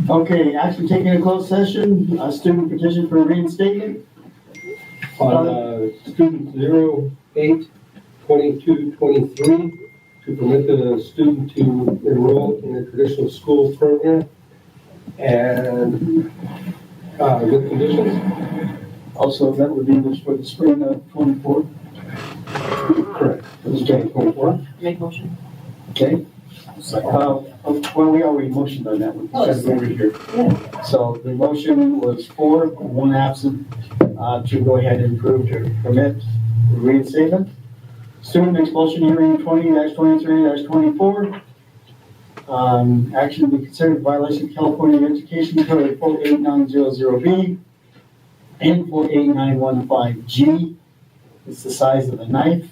Okay, action taken in closed session, student petition for reinstatement. On student 08-2223 to permit the student to enroll in a traditional school program and with conditions. Also, that would be this for the spring of 24. Correct. This is 24. Make motion. Okay. Well, we already motioned on that one. Because we were here. Yeah. So the motion was 4, 1 absent, to go ahead and approve to permit the reinstatement. Student expulsion hearing 20-23-24. Action to be considered violation of California Education Code 48900B and 48915G. It's the size of the knife.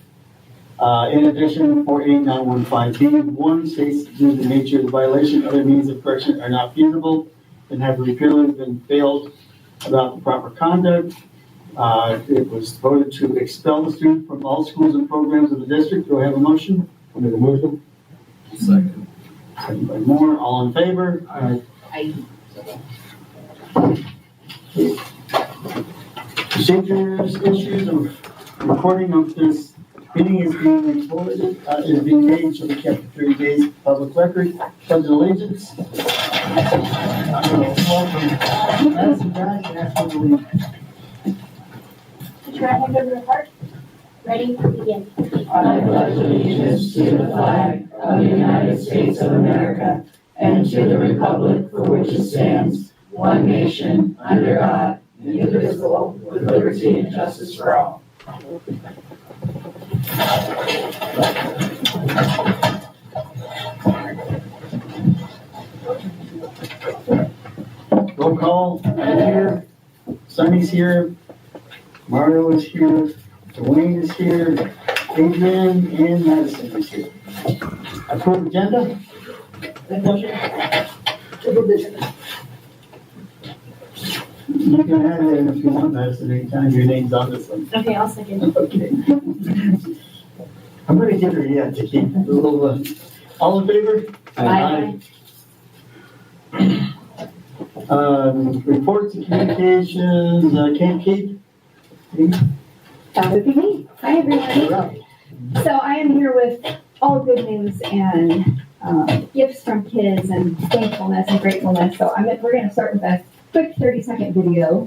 In addition, 48915B1 states due to the nature of the violation, other means of correction are not feasible and have repeatedly been failed about the proper conduct. It was voted to expel the student from all schools and programs of the district. Do I have a motion? I'll make a motion. Second. Second by Moore. All in favor? Aye. Procedures, issues of recording of this meeting is being recorded, is being made, so we kept for 30 days public record. Pledge of allegiance. Welcome. Madison Bragg, ask for the lead. Put your right hand over your heart. Ready? Begin. I pledge allegiance to the flag of the United States of America and to the republic for which it stands, one nation, under God, indivisible, with liberty and justice for all. Roll call. I'm here. Sonny's here. Mario is here. Dwayne is here. Adrian and Madison is here. Approved agenda? You can add it in if you want, Madison, anytime your name's on this one. Okay, I'll second. Okay. I'm gonna give her a yes to keep a little, all in favor? Aye. Reports and communications, Camp Keith? That would be me. Hi, everybody. So I am here with all good news and gifts from kids and thankfulness and gratefulness. So we're going to start with a quick 30-second video.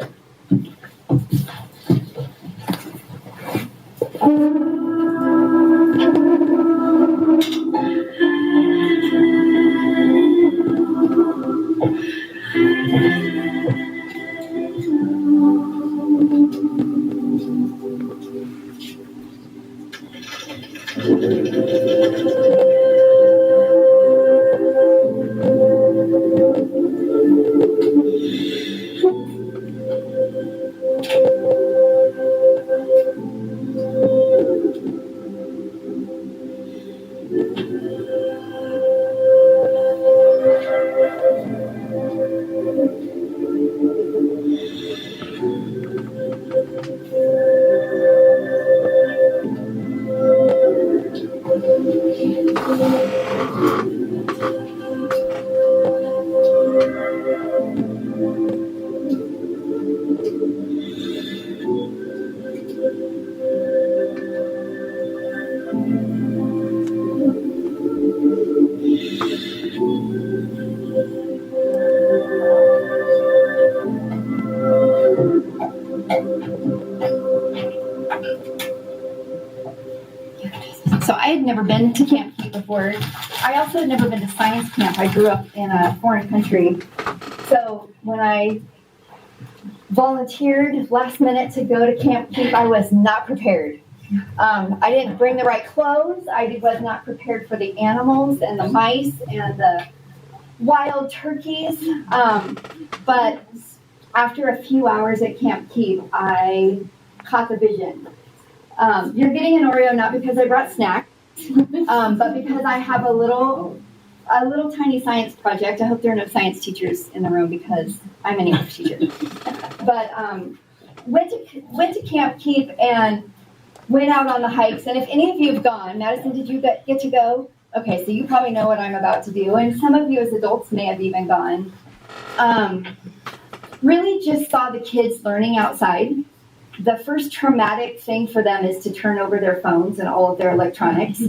So I had never been to Camp Keith before. I also had never been to science camp. I grew up in a foreign country. So when I volunteered last minute to go to Camp Keith, I was not prepared. I didn't bring the right clothes. I was not prepared for the animals and the mice and the wild turkeys. But after a few hours at Camp Keith, I caught the vision. You're getting an Oreo not because I brought snacks, but because I have a little tiny science project. I hope there are no science teachers in the room because I'm an English teacher. But went to Camp Keith and went out on the hikes. And if any of you have gone, Madison, did you get to go? Okay, so you probably know what I'm about to do, and some of you as adults may have even gone. Really just saw the kids learning outside. The first traumatic thing for them is to turn over their phones and all of their electronics,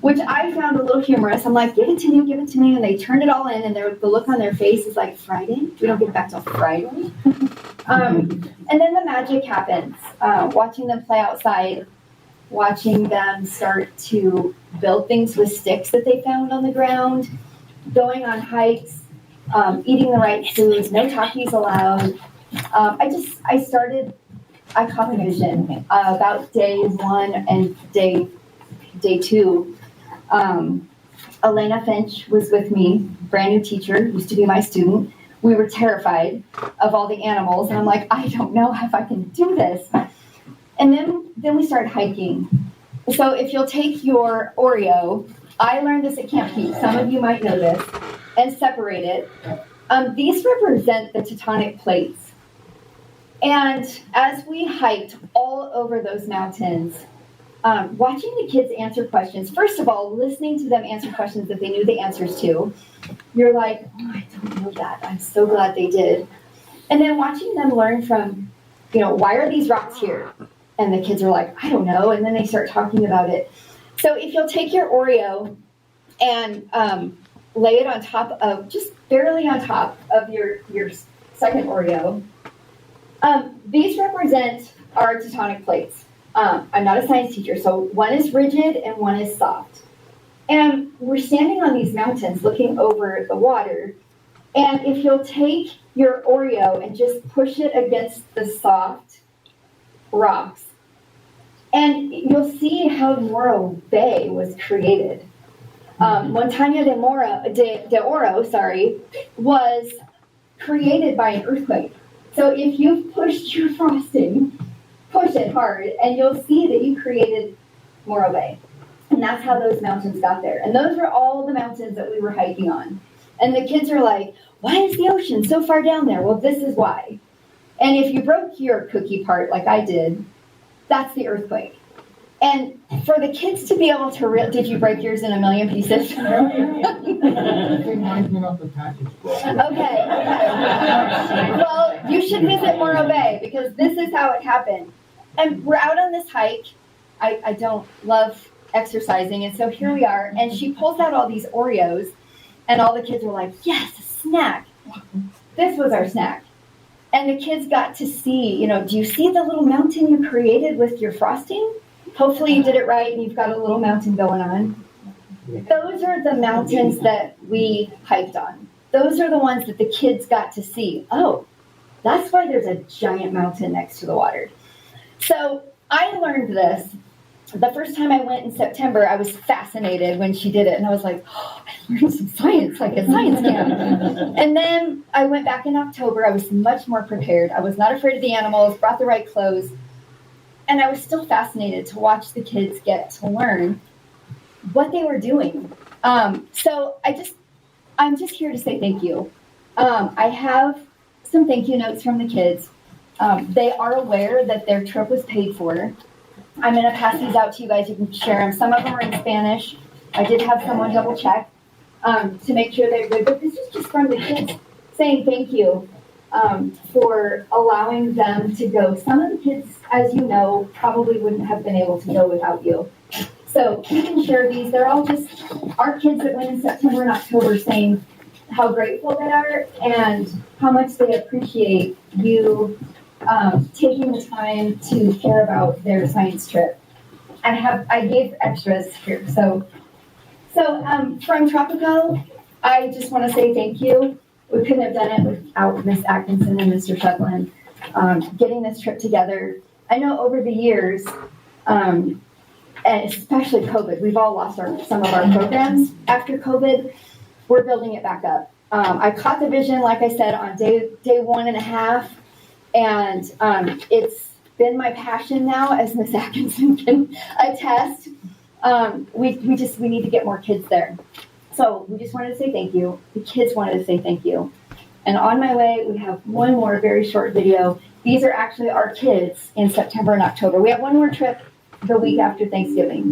which I found a little humorous. I'm like, give it to me, and they turned it all in, and the look on their face is like, Friday? We don't get back till Friday? And then the magic happens. Watching them play outside, watching them start to build things with sticks that they found on the ground, going on hikes, eating the right foods, no talkies allowed. I caught the vision about day 1 and day 2. Elena Finch was with me, brand new teacher, used to be my student. We were terrified of all the animals, and I'm like, I don't know if I can do this. And then we started hiking. So if you'll take your Oreo, I learned this at Camp Peak, some of you might know this, and separate it. These represent the tectonic plates. And as we hiked all over those mountains, watching the kids answer questions, first of all, listening to them answer questions that they knew the answers to, you're like, oh, I don't know that. I'm so glad they did. And then watching them learn from, why are these rocks here? And the kids are like, I don't know. And then they start talking about it. So if you'll take your Oreo and lay it on top of, just barely on top of your second Oreo, these represent our tectonic plates. I'm not a science teacher, so one is rigid and one is soft. And we're standing on these mountains looking over the water. And if you'll take your Oreo and just push it against the soft rocks, and you'll see how Morro Bay was created. Montaña de Oro, was created by an earthquake. So if you've pushed your frosting, push it hard, and you'll see that you created Morro Bay. And that's how those mountains got there. And those were all the mountains that we were hiking on. And the kids are like, why is the ocean so far down there? Well, this is why. And if you broke your cookie part like I did, that's the earthquake. And for the kids to be able to did you break yours in a million pieces? Okay. Well, you should visit Morro Bay because this is how it happened. And we're out on this hike. I don't love exercising, and so here we are. And she pulls out all these Oreos, and all the kids were like, yes, a snack. This was our snack. And the kids got to see, do you see the little mountain you created with your frosting? Hopefully you did it right and you've got a little mountain going on. Those are the mountains that we hiked on. Those are the ones that the kids got to see. Oh, that's why there's a giant mountain next to the water. So I learned this. The first time I went in September, I was fascinated when she did it. And I was like, oh, I learned some science, like a science camp. And then I went back in October. I was much more prepared. I was not afraid of the animals, brought the right clothes. And I was still fascinated to watch the kids get to learn what they were doing. So I'm just here to say thank you. I have some thank you notes from the kids. They are aware that their trip was paid for. I'm going to pass these out to you guys. You can share them. Some of them are in Spanish. I did have someone double check to make sure they're good. But this is just from the kids saying thank you for allowing them to go. Some of the kids, as you know, probably wouldn't have been able to go without you. So you can share these. They're all just our kids that went in September and October saying how grateful they are and how much they appreciate you taking the time to care about their science trip. I gave extras here. So from Tropico, I just want to say thank you. We couldn't have done it without Miss Atkinson and Mr. Shetland getting this trip together. I know over the years, and especially COVID, we've all lost some of our programs after COVID. We're building it back up. I caught the vision, like I said, on day 1.5. And it's been my passion now, as Miss Atkinson can attest. We need to get more kids there. So we just wanted to say thank you. The kids wanted to say thank you. And on my way, we have one more very short video. These are actually our kids in September and October. We have one more trip the week after Thanksgiving.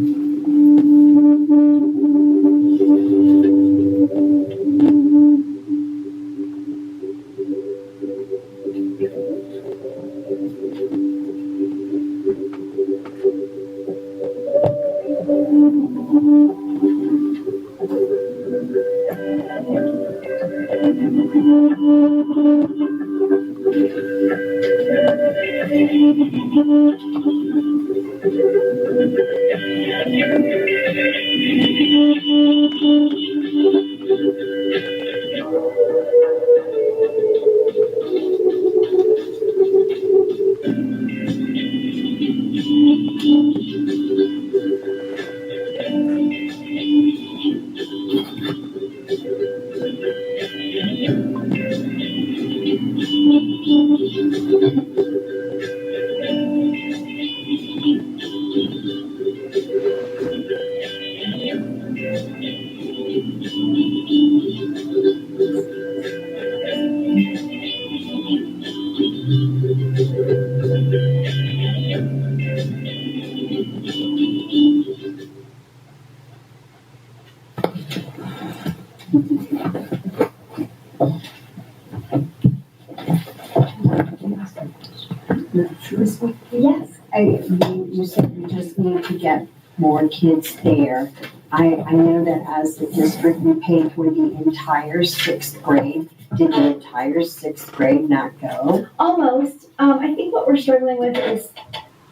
Yes. You said we just need to get more kids there. I know that as the district, we paid for the entire sixth grade. Did the entire sixth grade not go? Almost. I think what we're struggling with is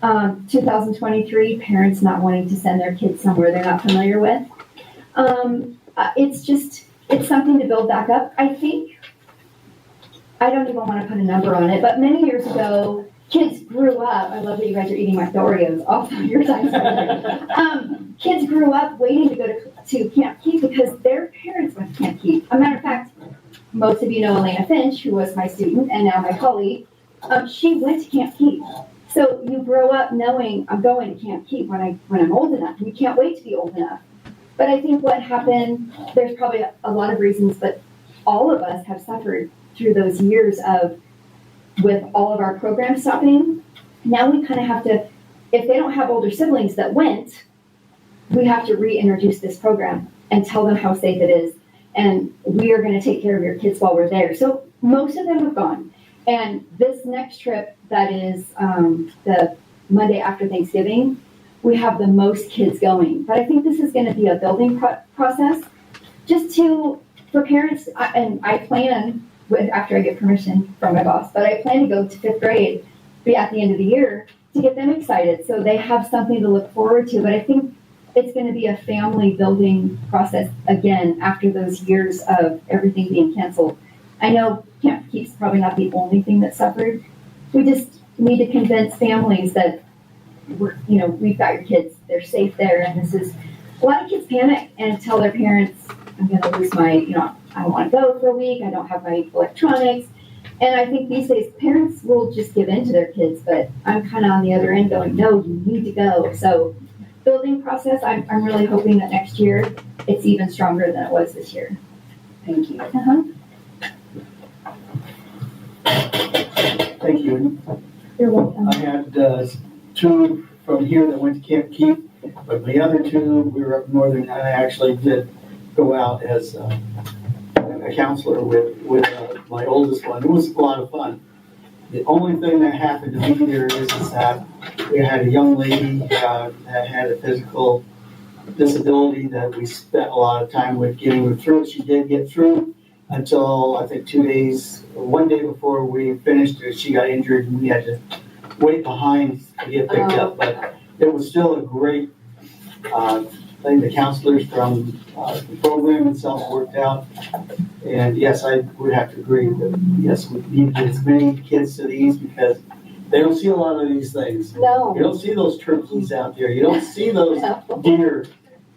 2023 parents not wanting to send their kids somewhere they're not familiar with. It's something to build back up. I think, I don't even want to put a number on it, but many years ago, kids grew up, I love that you guys are eating my Oreos off of your time. Kids grew up waiting to go to Camp Keep because their parents went to Camp Keep. A matter of fact, most of you know Elena Finch, who was my student and now my colleague. She went to Camp Keep. So you grow up knowing I'm going to Camp Keep when I'm old enough. We can't wait to be old enough. But I think what happened, there's probably a lot of reasons, but all of us have suffered through those years with all of our programs stopping. Now we kind of have to, if they don't have older siblings that went, we have to reintroduce this program and tell them how safe it is. And we are going to take care of your kids while we're there. So most of them have gone. And this next trip, that is the Monday after Thanksgiving, we have the most kids going. But I think this is going to be a building process just for parents, and I plan, after I get permission from my boss, but I plan to go to fifth grade at the end of the year to get them excited so they have something to look forward to. But I think it's going to be a family building process again after those years of everything being canceled. I know Camp Keep's probably not the only thing that suffered. We just need to convince families that we've got your kids, they're safe there, and a lot of kids panic and tell their parents, I'm going to lose my, I don't want to go for a week, I don't have my electronics. And I think these days parents will just give in to their kids, but I'm kind of on the other end going, no, you need to go. So building process, I'm really hoping that next year it's even stronger than it was this year. Thank you. Thank you. You're welcome. I had two from here that went to Camp Keep, but the other two, we were up northern, and I actually did go out as a counselor with my oldest one. It was a lot of fun. The only thing that happened to me there is that we had a young lady that had a physical disability that we spent a lot of time with getting her through. She did get through until I think 2 days, one day before we finished, she got injured and we had to wait behind to get picked up. But it was still a great thing. The counselors from the program itself worked out. And yes, I would have to agree that yes, we need to get as many kids to these because they don't see a lot of these things. No. You don't see those turkeys out there. You don't see those deer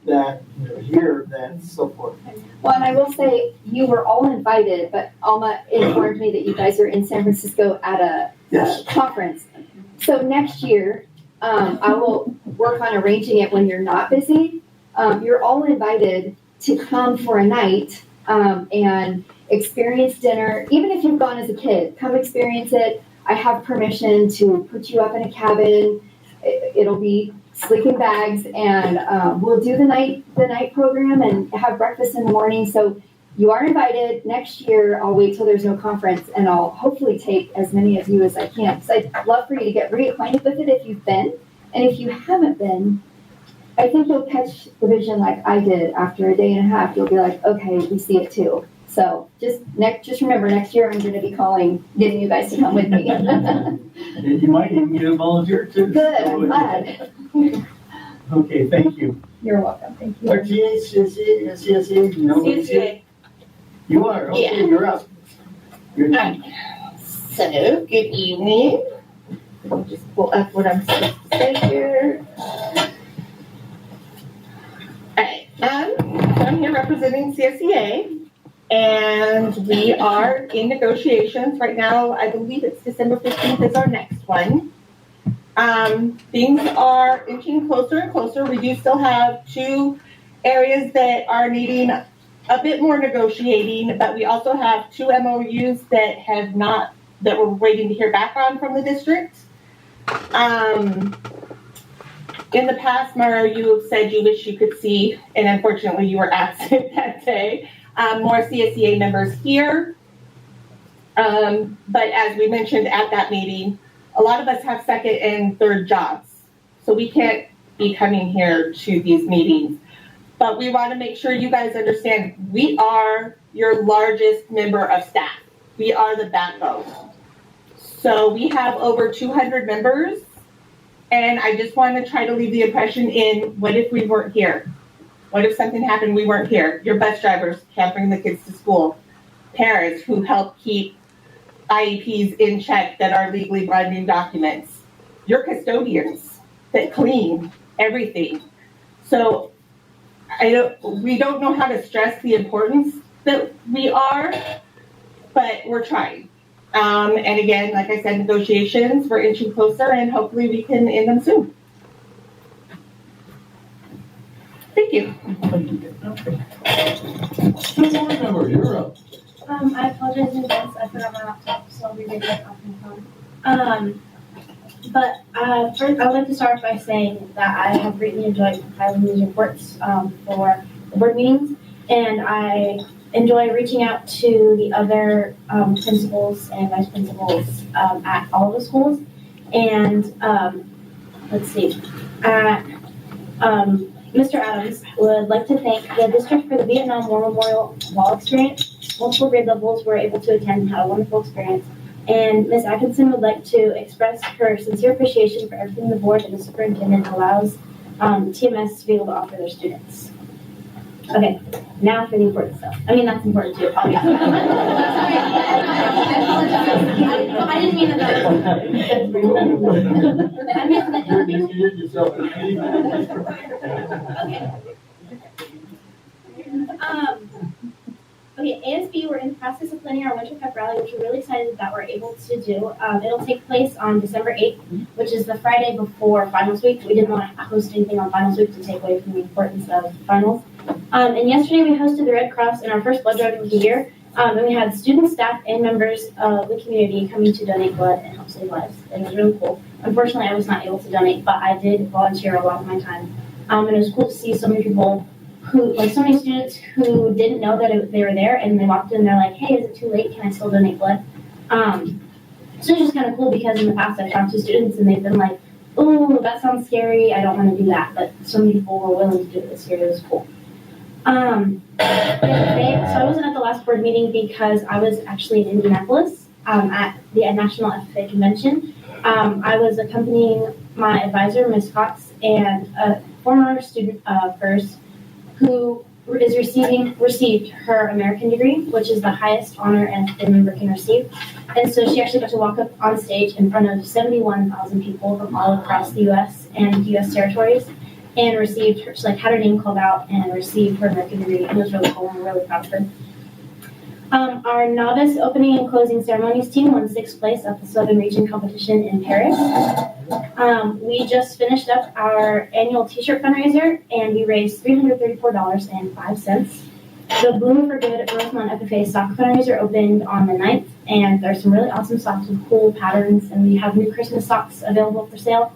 that here, that so forth. Well, and I will say you were all invited, but Alma informed me that you guys are in San Francisco at a conference. So next year, I will work on arranging it when you're not busy. You're all invited to come for a night and experience dinner. Even if you've gone as a kid, come experience it. I have permission to put you up in a cabin. It'll be sleeping bags, and we'll do the night program and have breakfast in the morning. So you are invited. Next year, I'll wait till there's no conference, and I'll hopefully take as many of you as I can. So I'd love for you to get reacquainted with it if you've been, and if you haven't been, I think you'll catch the vision like I did. After a day and a half, you'll be like, okay, we see it too. So just remember, next year I'm gonna be getting you guys to come with me. And you might even get a volunteer too. Good, I'm glad. Okay, thank you. You're welcome, thank you. RTA, CSA, no? CSA. You are, okay, Yeah. you're up. You're So, good evening. Let me just pull up what I'm supposed to say here. Alright, I'm here representing CSEA, and we are in negotiations right now. I believe it's December 15th is our next one. Things are inching closer and closer. We do still have 2 areas that are needing a bit more negotiating, but we also have 2 MOUs that we're waiting to hear back on from the district. In the past, Mara, you have said you wish you could see, and unfortunately you were absent that day, more CSEA members here. But as we mentioned at that meeting, a lot of us have 2nd and 3rd jobs, so we can't be coming here to these meetings. But we want to make sure you guys understand we are your largest member of staff. We are the backbone. So we have over 200 members, and I just want to try to leave the impression in, what if we weren't here? What if something happened, we weren't here? Your bus drivers can't bring the kids to school. Parents who help keep IEPs in check that are legally binding documents. Your custodians that clean everything. So we don't know how to stress the importance that we are, but we're trying. And again, like I said, negotiations, we're inching closer, and hopefully we can end them soon. Thank you. Good board member, you're up. I apologize in advance, I forgot my laptop, so I'll be right back off my phone. But first, I would like to start by saying that I have greatly enjoyed compiling these reports for the board meetings, and I enjoy reaching out to the other principals and vice principals at all of the schools. And let's see, Mr. Adams would like to thank the district for the Vietnam War Memorial Wall experience. Multiple grade levels were able to attend and had a wonderful experience. And Ms. Atkinson would like to express her sincere appreciation for everything the board and the superintendent allows TMS to be able to offer their students. Okay, now for the important stuff. I mean, that's important too, obviously. Sorry, I apologize. I didn't mean that. I meant that. You did yourself. Okay, ASB, we're in the process of planning our Winter Pep Rally, which we're really excited that we're able to do. It'll take place on December 8th, which is the Friday before finals week. We didn't want to host anything on finals week to take away from the importance of finals. And yesterday we hosted the Red Cross in our first blood drive of the year. And we had students, staff, and members of the community coming to donate blood and help save lives. And it was really cool. Unfortunately, I was not able to donate, but I did volunteer a lot of my time. And it was cool to see so many people so many students who didn't know that they were there, and they walked in and they're like, hey, is it too late? Can I still donate blood? So it's just kind of cool because in the past I've talked to students and they've been like, oh, that sounds scary. I don't want to do that. But so many people were willing to do it this year. It was cool. So I wasn't at the last board meeting because I was actually in Indianapolis at the National FFA Convention. I was accompanying my advisor, Ms. Cox, and a former student of hers who received her American degree, which is the highest honor an FFA member can receive. And so she actually got to walk up on stage in front of 71,000 people from all across the U.S. and U.S. territories and received her, she had her name called out and received her American degree. And it was really cool, and we're really proud of her. Our novice opening and closing ceremonies team won 6th place at the Southern Region competition in Paris. We just finished up our annual t-shirt fundraiser, and we raised $334.05. The Bloom for Good Rosemont FFA sock fundraiser opened on the 9th, and there's some really awesome socks with cool patterns, and we have new Christmas socks available for sale.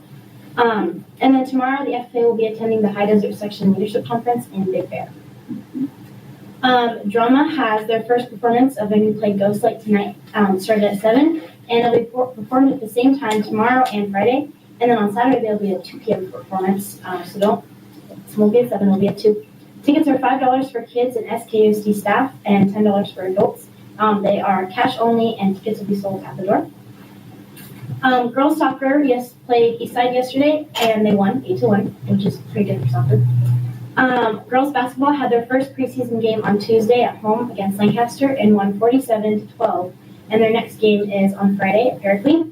And then tomorrow, the FFA will be attending the High Desert Section Leadership Conference in Big Bear. Drama has their first performance of their new play Ghost Light tonight, started at 7, and they'll be performed at the same time tomorrow and Friday. And then on Saturday, there'll be a 2 p.m. performance, so don't Some will be at 7, will be at 2. Tickets are $5 for kids and SKUSD staff and $10 for adults. They are cash only and tickets will be sold at the door. Girls soccer, yes, played Eastside yesterday and they won 8-1, which is pretty good for soccer. Girls basketball had their first preseason game on Tuesday at home against Lancaster and won 47-12. And their next game is on Friday at Pericles.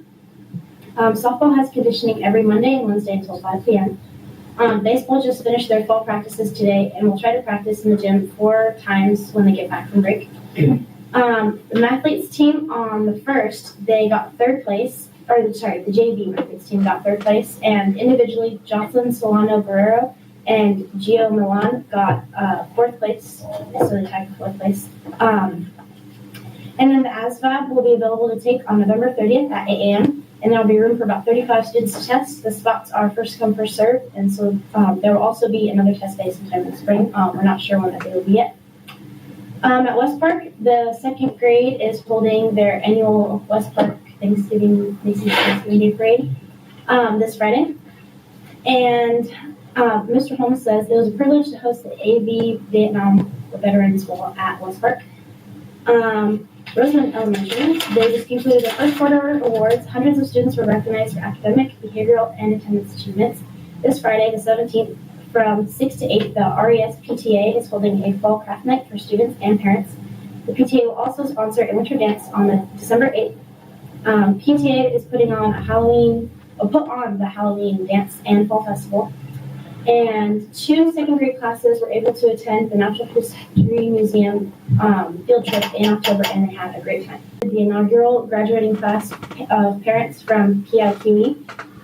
Softball has conditioning every Monday and Wednesday until 5 p.m. Baseball just finished their fall practices today and will try to practice in the gym 4 times when they get back from break. The mathletes team on the 1st, they got 3rd place, the JV mathletes team got 3rd place, and individually, Jocelyn Solano Guerrero and Gio Milan got 4th place, so they tied for 4th place. And then the ASVAB will be available to take on November 30th at 8 a.m. And there will be room for about 35 students to test. The spots are first come, first served. And so there will also be another test day sometime in the spring. We're not sure when that day will be yet. At West Park, the 2nd grade is holding their annual West Park Thanksgiving Day Parade this Friday. And Mr. Holmes says it was a privilege to host the AV Vietnam Veterans Wall at West Park. Roseman Elementary, they just concluded their first quarter awards. Hundreds of students were recognized for academic, behavioral, and attendance achievements. This Friday, the 17th, from 6 to 8, the RES PTA is holding a fall craft night for students and parents. The PTA will also sponsor a winter dance on December 8th. PTA is put on the Halloween dance and fall festival. And 2 2nd grade classes were able to attend the Natural History Museum field trip in October, and they had a great time. The inaugural graduating class of parents from PIQE.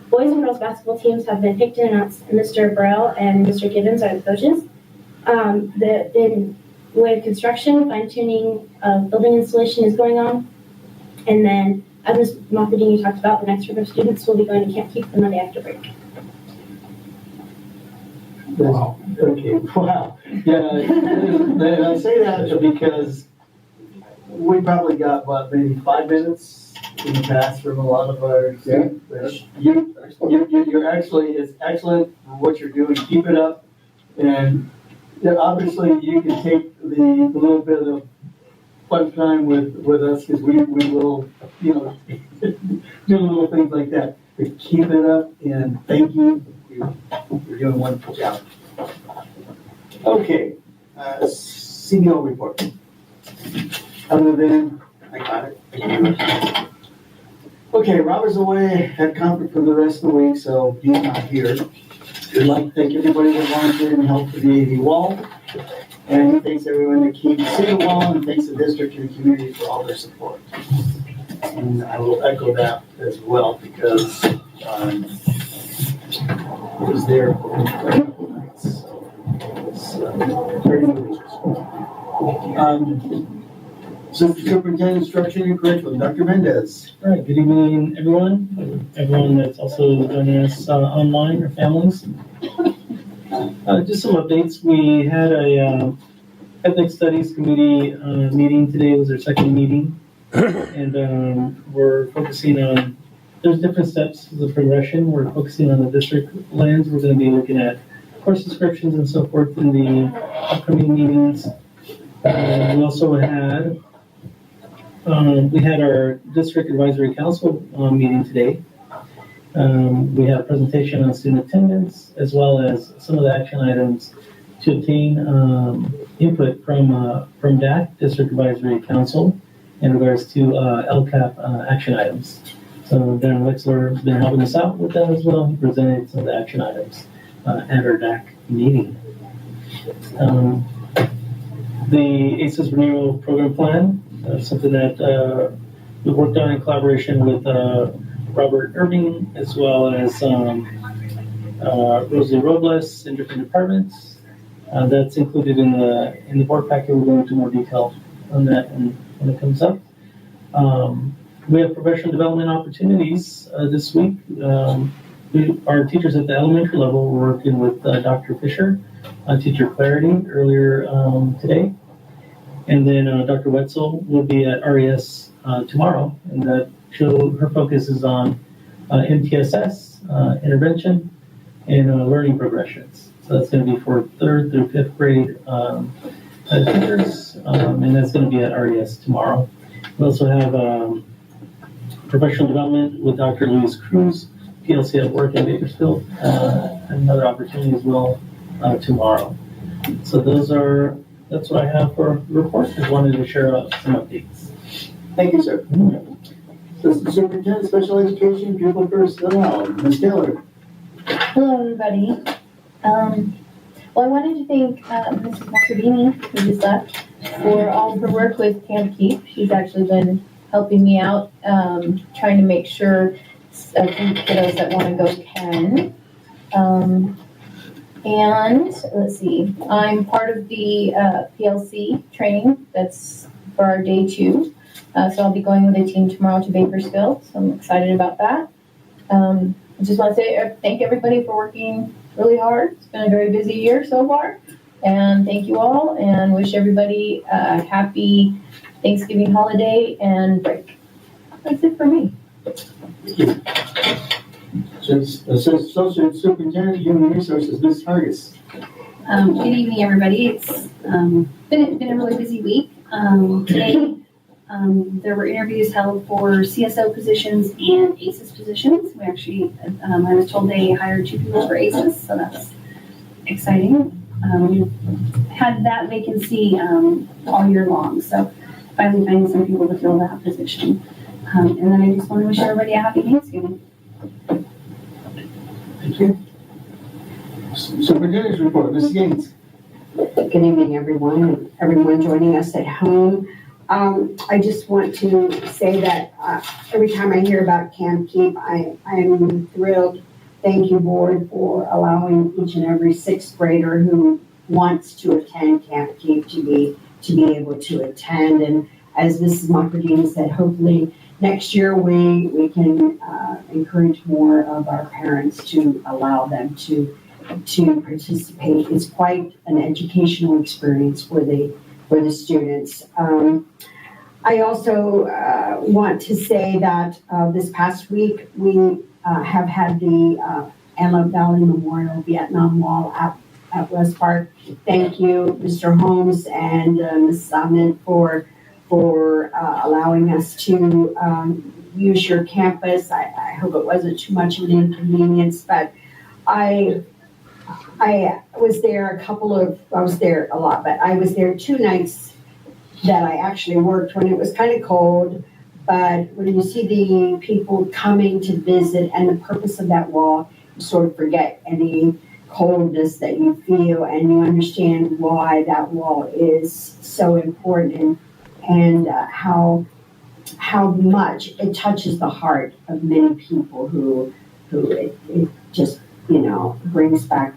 Boys and girls basketball teams have been picked and announced. Mr. Burrell and Mr. Gibbons are the coaches. With construction, fine-tuning of building installation is going on. And then, as Ms. Moffedini talked about, the next group of students will be going to Camp Keep the Monday after break. Wow. Okay, wow. Yeah, and I say that because we probably got, maybe 5 minutes in the past from a lot of our students. You're actually, it's excellent for what you're doing. Keep it up. And obviously you can take the little bit of fun time with us because we will, do little things like that. But keep it up and thank you. You're doing a wonderful job. Okay, CBO report. Other than, I got it. Okay, Robert's away at conference for the rest of the week, so he's not here. We'd like to thank everybody that volunteered and helped with the AV wall. And thanks everyone that came to see the wall, and thanks the district and the community for all their support. And I will echo that as well because it was there for a couple nights. So it's very delicious. Superintendent Instruction and Curriculum, Dr. Mendez. All right, good evening, everyone that's also joining us online, or families. Just some updates. We had a Ethnic Studies Committee meeting today. It was our 2nd meeting. And we're focusing on, there's different steps of the progression. We're focusing on the district lens. We're going to be looking at course descriptions and so forth in the upcoming meetings. We also had our district advisory council meeting today. We had a presentation on student attendance as well as some of the action items to obtain input from DAC, District Advisory Council, in regards to LCAP action items. So Darren Wexler has been helping us out with that as well. He presented some of the action items at our DAC meeting. The ACES Renewal Program Plan, something that we worked on in collaboration with Robert Irving, as well as Rosalie Robles in different departments. That's included in the board packet. We'll go into more detail on that when it comes up. We have professional development opportunities this week. Our teachers at the elementary level were working with Dr. Fisher on Teacher Clarity earlier today. And then Dr. Wetzel will be at RES tomorrow, and her focus is on MTSS, intervention, and learning progressions. So that's going to be for 3rd through 5th grade teachers, and that's going to be at RES tomorrow. We also have professional development with Dr. Luis Cruz, PLC at work in Bakersfield, another opportunity as well tomorrow. So that's what I have for report. Just wanted to share some updates. Thank you, sir. Assistant Superintendent, Special Education, Pupil Personnel, Ms. Taylor. Hello, everybody. Well, I wanted to thank Mrs. Macardini, who just left, for all of her work with Camp Keep. She's actually been helping me out, trying to make sure kiddos that want to go can. And let's see, I'm part of the PLC training that's for our day 2. So I'll be going with a team tomorrow to Bakersfield, so I'm excited about that. I just want to say thank everybody for working really hard. It's been a very busy year so far, and thank you all, and wish everybody a happy Thanksgiving holiday and break. That's it for me. Associate Superintendent, Human Resources, Ms. Hargis. Good evening, everybody. It's been a really busy week. Today, there were interviews held for CSO positions and ACES positions. We actually, I was told they hired 2 people for ACES, so that's exciting. We had that vacancy all year long, so finally finding some people to fill that position. And then I just want to wish everybody a happy Thanksgiving. Thank you. Superintendent's report, Ms. Gaines. Good evening, everyone, and everyone joining us at home. I just want to say that every time I hear about Camp Keep, I'm thrilled. Thank you, board, for allowing each and every 6th grader who wants to attend Camp Keep to be able to attend. And as Mrs. Macardini said, hopefully next year we can encourage more of our parents to allow them to participate. It's quite an educational experience for the students. I also want to say that this past week we have had the Antelope Valley Memorial Vietnam Wall at West Park. Thank you, Mr. Holmes and Ms. Salmon for allowing us to use your campus. I hope it wasn't too much of an inconvenience, but I was there I was there a lot, but I was there 2 nights that I actually worked when it was kind of cold. But when you see the people coming to visit and the purpose of that wall, you sort of forget any coldness that you feel, and you understand why that wall is so important and how much it touches the heart of many people who it just, brings back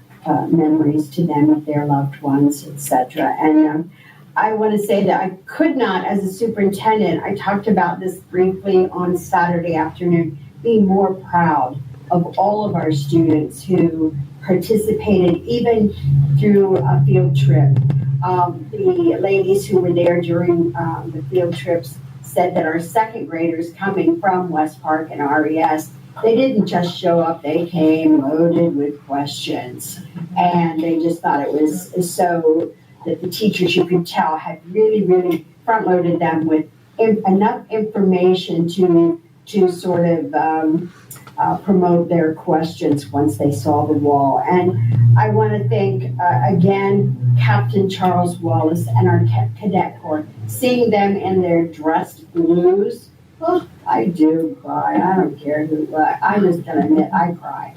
memories to them of their loved ones, etc. And I want to say that I could not, as a superintendent, I talked about this briefly on Saturday afternoon, be more proud of all of our students who participated even through a field trip. The ladies who were there during the field trips said that our 2nd graders coming from West Park and RES, they didn't just show up, they came loaded with questions. And they just thought it was so that the teachers, you could tell, had really, really front-loaded them with enough information to sort of promote their questions once they saw the wall. And I want to thank, again, Captain Charles Wallace and our Cadet Corps. Seeing them in their dressed blues, oh, I do cry. I don't care who, I'm just going to admit I cry.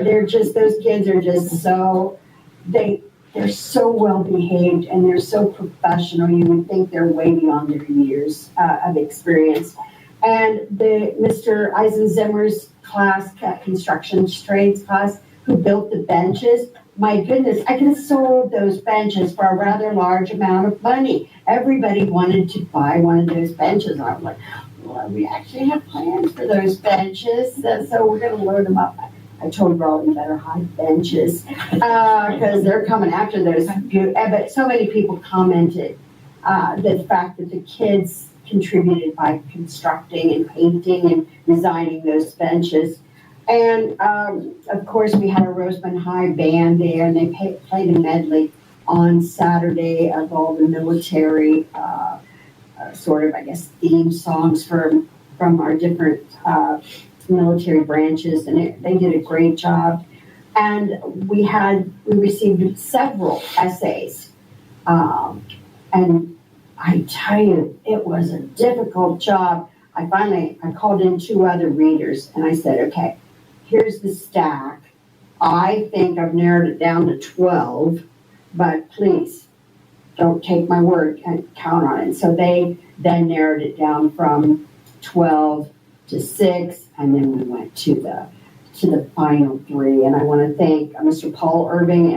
Those kids are just so, they're so well behaved and they're so professional. You would think they're way beyond their years of experience. And Mr. Eisenzimmer's class, construction trades class, who built the benches, my goodness, I could have sold those benches for a rather large amount of money. Everybody wanted to buy one of those benches. I was like, well, we actually have plans for those benches, so we're going to load them up. I told Raleigh better hide benches because they're coming after those. But so many people commented the fact that the kids contributed by constructing and painting and designing those benches. And, of course, we had a Roseman High band there, and they played a medley on Saturday of all the military, sort of, I guess, theme songs from our different military branches, and they did a great job. And we received several essays, and I tell you, it was a difficult job. I called in 2 other readers, and I said, okay, here's the stack. I think I've narrowed it down to 12, but please don't take my word and count on it. So they then narrowed it down from 12 to 6, and then we went to the final 3. And I want to thank Mr. Paul Irving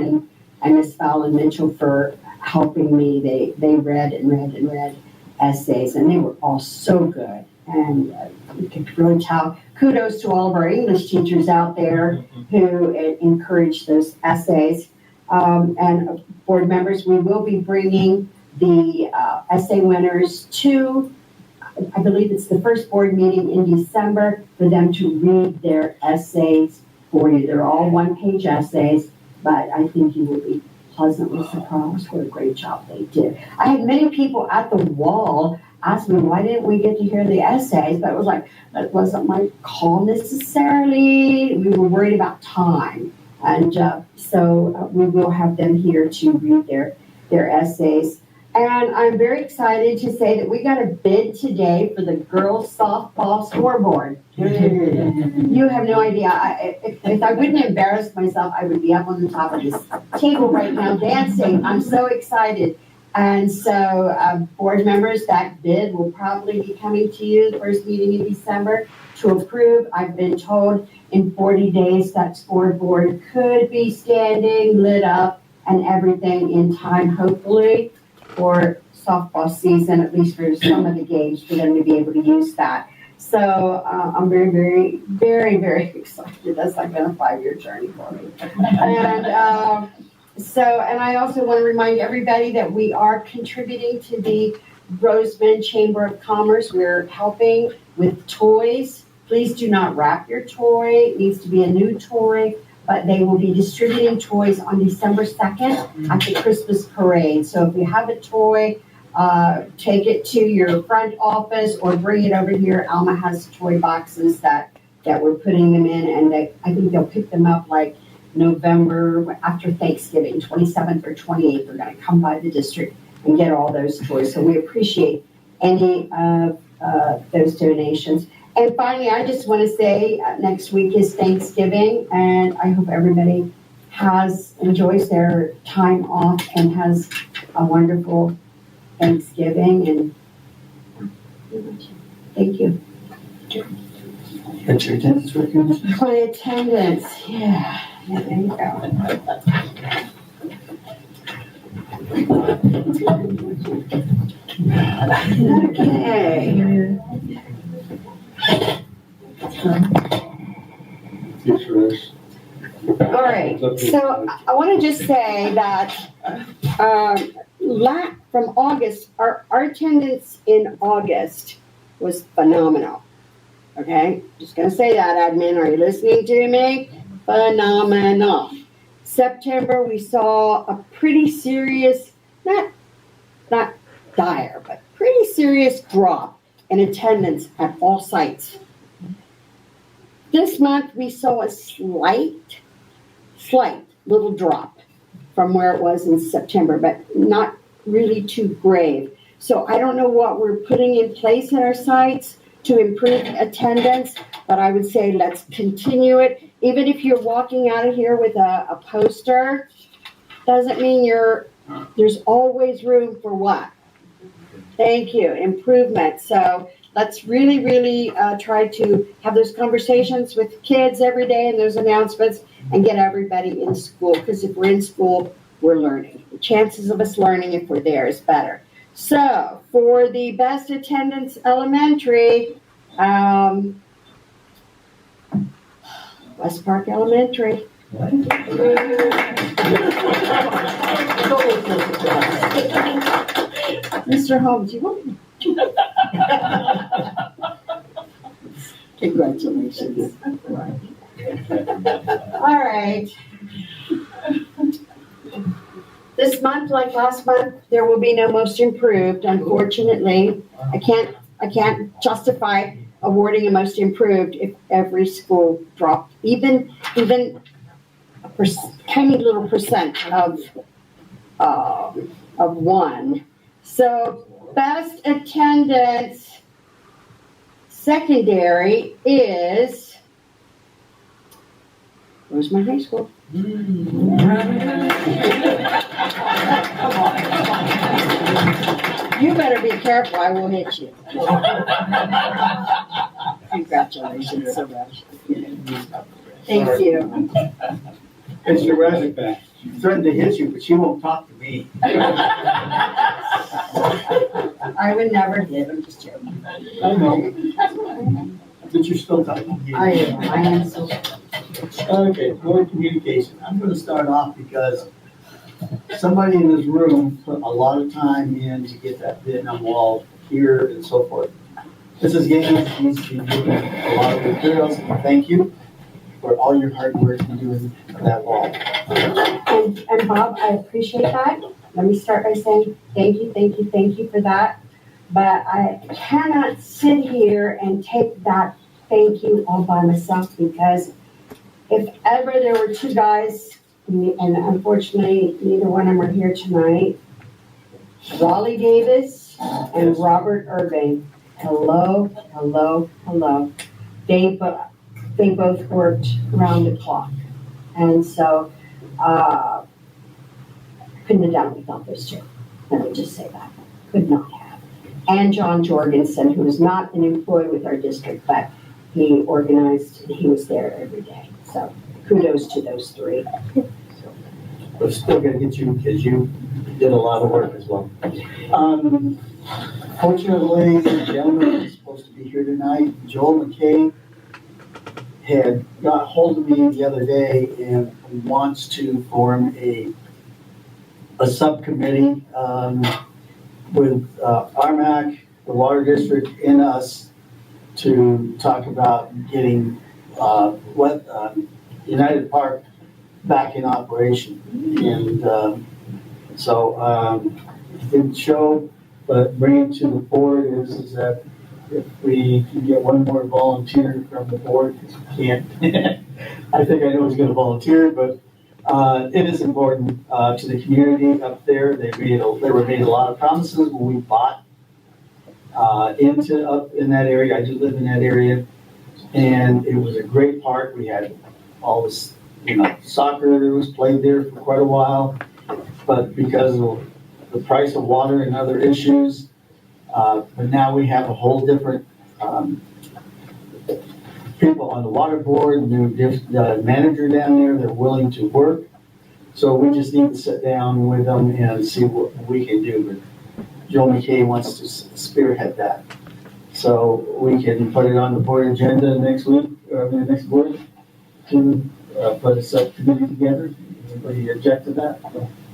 and Miss Fallon Mitchell for helping me. They read and read and read essays, and they were all so good. And you could really tell. Kudos to all of our English teachers out there who encouraged those essays. And board members, we will be bringing the essay winners to, I believe it's the first board meeting in December, for them to read their essays for you. They're all 1-page essays, but I think you will be pleasantly surprised what a great job they did. I had many people at the wall ask me, why didn't we get to hear the essays? But it was like, that wasn't my call necessarily. We were worried about time. And so we will have them here to read their essays. And I'm very excited to say that we got a bid today for the girls softball scoreboard. You have no idea. If I wouldn't embarrass myself, I would be up on the top of this table right now dancing. I'm so excited. And so, board members, that bid will probably be coming to you the first meeting in December to approve. I've been told in 40 days that scoreboard could be standing, lit up, and everything in time, hopefully, for softball season, at least for some of the games, for them to be able to use that. So I'm very, very, very, very excited. That's like been a 5-year journey for me. And and I also want to remind everybody that we are contributing to the Roseman Chamber of Commerce. We're helping with toys. Please do not wrap your toy. It needs to be a new toy. But they will be distributing toys on December 2nd at the Christmas parade. So if you have a toy, take it to your front office or bring it over here. Alma has toy boxes that we're putting them in, and I think they'll pick them up like November after Thanksgiving, 27th or 28th. They're going to come by the district and get all those toys. So we appreciate any of those donations. And finally, I just want to say next week is Thanksgiving, and I hope everybody enjoys their time off and has a wonderful Thanksgiving. And thank you. That's your attendance record? My attendance, yeah. There you go. Okay. All right, so I want to just say that from August, our attendance in August was phenomenal. Okay, just going to say that, admin. Are you listening to me? Phenomenal. September, we saw a pretty serious, not dire, but pretty serious drop in attendance at all sites. This month, we saw a slight little drop from where it was in September, but not really too grave. So I don't know what we're putting in place in our sites to improve attendance, but I would say let's continue it. Even if you're walking out of here with a poster, doesn't mean there's always room for what? Thank you, improvement. So let's really, really try to have those conversations with kids every day and those announcements and get everybody in school, because if we're in school, we're learning. The chances of us learning if we're there is better. So for the best attendance elementary, West Park Elementary. Mr. Holmes, you want Congratulations. right. This month, like last month, there will be no most improved, unfortunately. I can't justify awarding a most improved if every school dropped, even a tiny little percent of one. So best attendance secondary is, where's my high school? You better be careful, I will hit you. Congratulations, so much. Thank you. Mr. Resident threatened to hit you, but she won't talk to me. I would never hit, I'm just joking. I know. But you're still talking. I am so. Okay, board communication. I'm gonna start off because somebody in this room put a lot of time in to get that Vietnam wall here and so forth. Mrs. Gaines needs to be given a lot of materials, and thank you for all your hard work in doing that wall. And Bob, I appreciate that. Let me start by saying thank you for that. But I cannot sit here and take that thank you all by myself, because if ever there were two guys, and unfortunately neither one of them are here tonight, Wally Davis and Robert Irving. Hello. They both worked around the clock. And so, couldn't have done it without those two. Let me just say that. Could not have. And John Jorgensen, who is not an employee with our district, but he organized, he was there every day. So kudos to those three. We're still gonna get you because you did a lot of work as well. Fortunately, the gentleman who's supposed to be here tonight, Joel McKay, had got hold of me the other day and wants to form a subcommittee with RMAC, the Water District, and us to talk about getting United Park back in operation. And so it didn't show, but bringing it to the board is that if we can get one more volunteer from the board, we can't. I think I know who's going to volunteer, but it is important to the community up there. They were made a lot of promises when we bought up in that area. I do live in that area, and it was a great park. We had all this, soccer that was played there for quite a while, but because of the price of water and other issues, but now we have a whole different people on the water board, new manager down there. They're willing to work. So we just need to sit down with them and see what we can do. But Joe McKay wants to spearhead that. So we can put it on the board agenda next week, or the next board, to put a subcommittee together. Anybody object to that?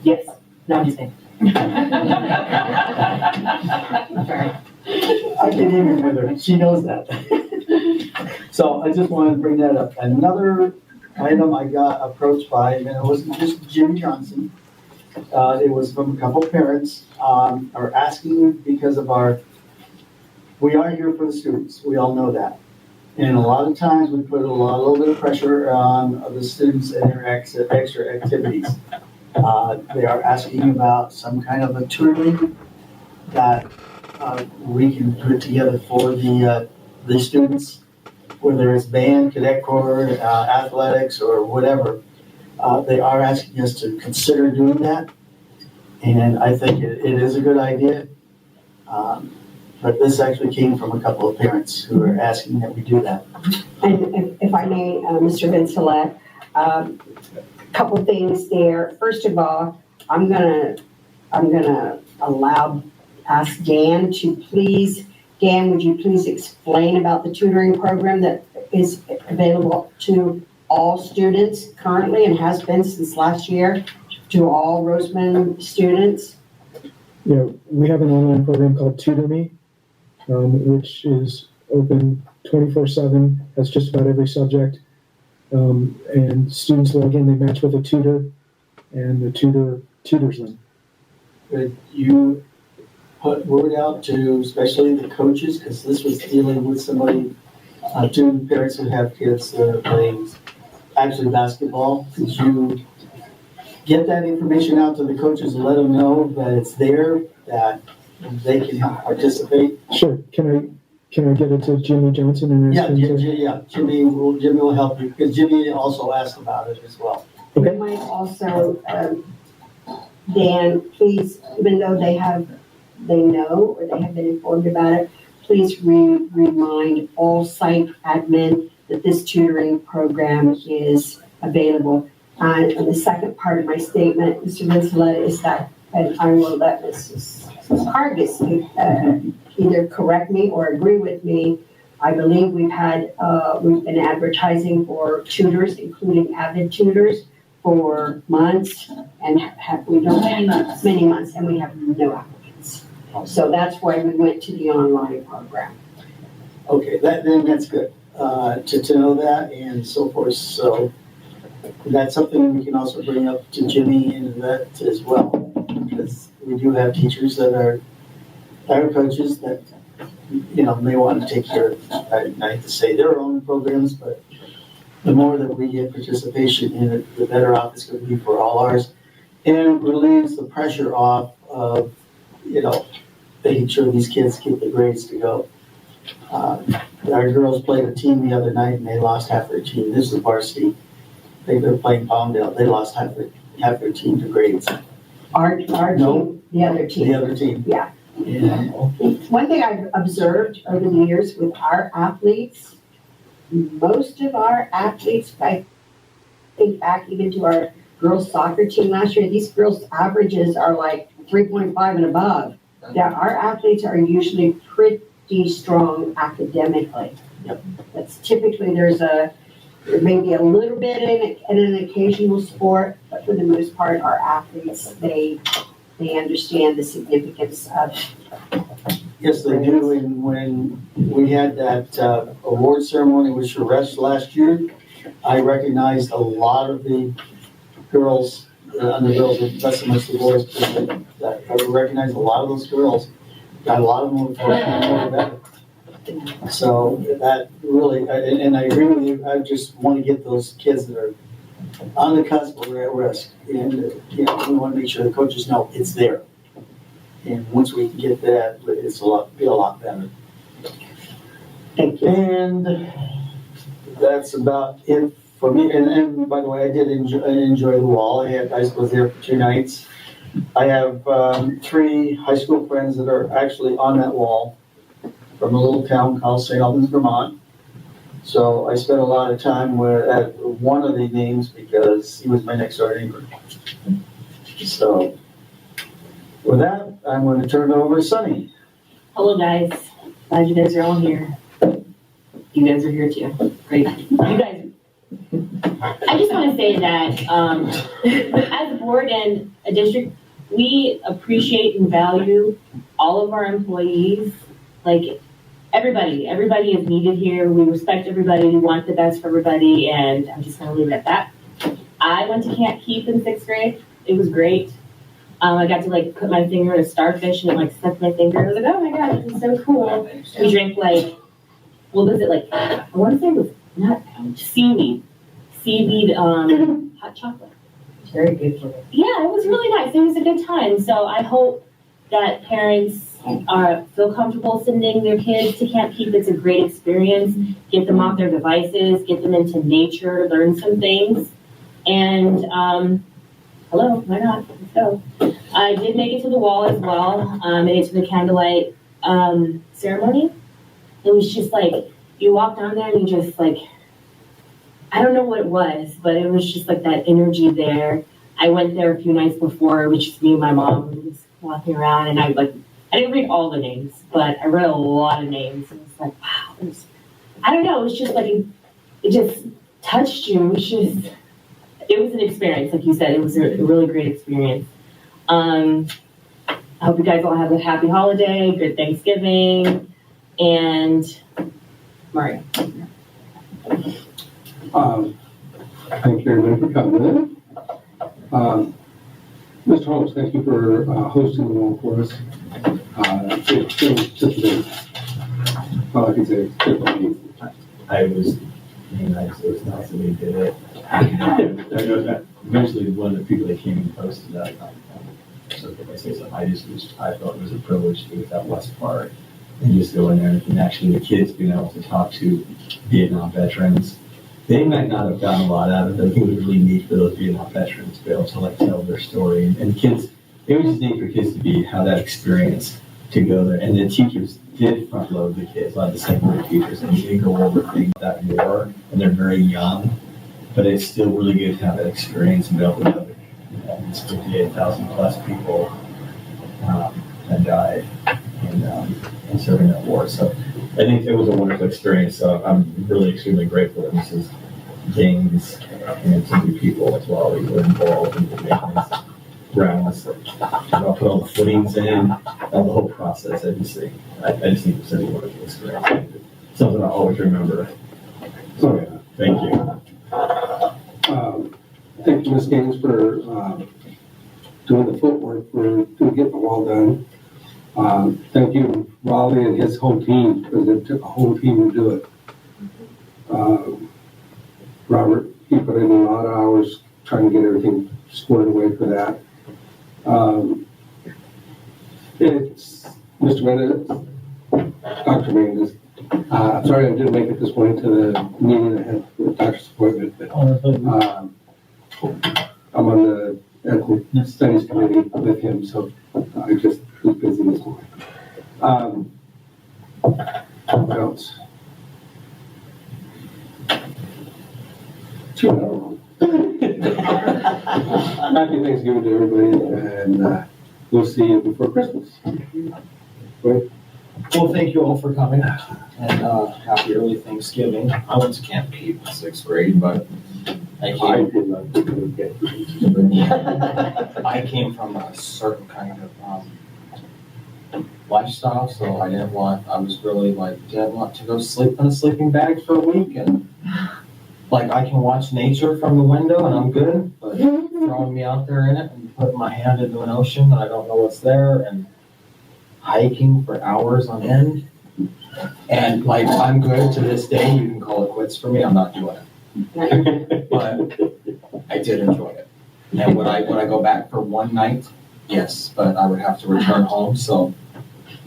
Yes, no, I'm saying. I can even with her. She knows that. So I just wanted to bring that up. Another item I got approached by, and it wasn't just Jimmy Johnson. It was from a couple parents are asking because of we are here for the students. We all know that. And a lot of times we put a little bit of pressure on the students and their extra activities. They are asking about some kind of a touring that we can put together for the students, whether it's band, cadet corps, athletics, or whatever. They are asking us to consider doing that, and I think it is a good idea. But this actually came from a couple of parents who are asking that we do that. And if I may, Mr. Vincelette, couple things there. First of all, I'm gonna ask Dan to please. Dan, would you please explain about the tutoring program that is available to all students currently and has been since last year to all Roseman students? Yeah, we have an online program called Tutor Me, which is open 24/7, has just about every subject. And students will, again, they match with a tutor, and the tutor tutors them. Could you put word out to especially the coaches, because this was dealing with somebody, two parents who have kids that are playing actually basketball. Could you get that information out to the coaches and let them know that it's there, that they can participate? Sure. Can I get it to Jimmy Johnson and Yeah, ask him to? Jimmy will help you, because Jimmy also asked about it as well. We might also, Dan, please, even though they know or they have been informed about it, please remind all site admin that this tutoring program is available. And the second part of my statement, Mr. Vincent, is that, and I will let Mrs. Hargis either correct me or agree with me. I believe we've been advertising for tutors, including avid tutors, for months, and many months, and we have no applicants. So that's why we went to the online program. Okay, that's good, to know that and so forth. So that's something we can also bring up to Jimmy and that as well, because we do have teachers that are coaches that, may want to take care of, I hate to say their own programs, but the more that we get participation in it, the better off it's going to be for all ours. And it relieves the pressure off of, making sure these kids get the grades to go. Our girls played a team the other night and they lost half their team. This is varsity. They were playing Palmdale. They lost half their team to grades. Our team, the other team. The other team. Yeah. Yeah. One thing I've observed over the years with our athletes, most of our athletes, I think back even to our girls soccer team last year, these girls' averages are like 3.5 and above. Yeah, our athletes are usually pretty strong academically. Yep. That's typically, there may be a little bit in an occasional sport, but for the most part, our athletes, they understand the significance of. Yes, they do. And when we had that award ceremony with Suresh last year, I recognized a lot of the girls, not so much the boys, but I recognized a lot of those girls. Got a lot of them better. So that really, and I agree with you. I just want to get those kids that are on the cusp or at risk, and we want to make sure the coaches know it's there. And once we can get that, it's be a lot better. Thank you. And that's about it for me. And by the way, I did enjoy the wall. I was there for 2 nights. I have 3 high school friends that are actually on that wall from a little town called St. Albans, Vermont. So I spent a lot of time at one of the names because he was my next door neighbor. So with that, I'm going to turn it over to Sunny. Hello, guys. Glad you guys are all here. You guys are here too. Great. You guys. I just want to say that as a board and a district, we appreciate and value all of our employees. Like everybody is needed here. We respect everybody. We want the best for everybody, and I'm just going to leave it at that. I went to Camp Keep in 6th grade. It was great. I got to put my finger in a starfish and it stuck my finger. I was like, oh my god, this is so cool. We drank what was it I want to say it was not seaweed hot chocolate. Very good for Yeah, it was really nice. It was a good time. So I hope that parents feel comfortable sending their kids to Camp Keep. It's a great experience. Get them off their devices, get them into nature, learn some things. And hello, why not? Let's go. I did make it to the wall as well. Made it to the candlelight ceremony. It was just you walk down there and you just I don't know what it was, but it was just that energy there. I went there a few nights before. It was just me and my mom. We was walking around, and I didn't read all the names, but I read a lot of names. It was wow. I don't know. It was just it just touched you. It was an experience, like you said. It was a really great experience. I hope you guys all have a happy holiday, good Thanksgiving, and Mario. Thank you everybody for coming. Mr. Holmes, thank you for hosting the wall for us. It's just been, all I can say is just amazing. It was nice that we did it. I know that eventually one of the people that came and posted that, so if I say something, I thought it was a privilege to be with that West Park and just go in there and actually the kids being able to talk to Vietnam veterans. They might not have gotten a lot out of it, but I think it was really neat for those Vietnam veterans to be able to like tell their story. And kids, it was just neat for kids to have that experience to go there. And the teachers did front load the kids, a lot of the secondary teachers, and they go over things that more, and they're very young, but it's still really good to have that experience and be able to know that these 58,000 plus people that died in serving that war. So I think it was a wonderful experience. So I'm really extremely grateful that Mrs. James and so many people as well who were involved in the maintenance around us. I'll put all the footings in, all the whole process. I just think it was such a wonderful experience. Something I'll always remember. So yeah, thank you. Thank you, Ms. Gaines, for doing the footwork for getting the wall done. Thank you, Raleigh and his whole team, because it took a whole team to do it. Robert, he put in a lot of hours trying to get everything squared away for that. It's Mr. Mendes, Dr. Mendes. Sorry I didn't make it this morning to the meeting I had with the doctor's appointment, but I'm on the Ethical Studies Committee with him, so I just was busy this morning. What else? Happy Thanksgiving to everybody, and we'll see you before Christmas. Wait. Well, thank you all for coming, and happy early Thanksgiving. I went to Camp Keep in 6th grade, but I did not get I came from a certain kind of lifestyle, so I was really didn't want to go sleep in a sleeping bag for a week, and I can watch nature from the window and I'm good, but throwing me out there in it and putting my hand into an ocean that I don't know what's there, and hiking for hours on end, and I'm good to this day. You can call it quits for me. I'm not doing it, but I did enjoy it. And would I go back for one night? Yes, but I would have to return home. So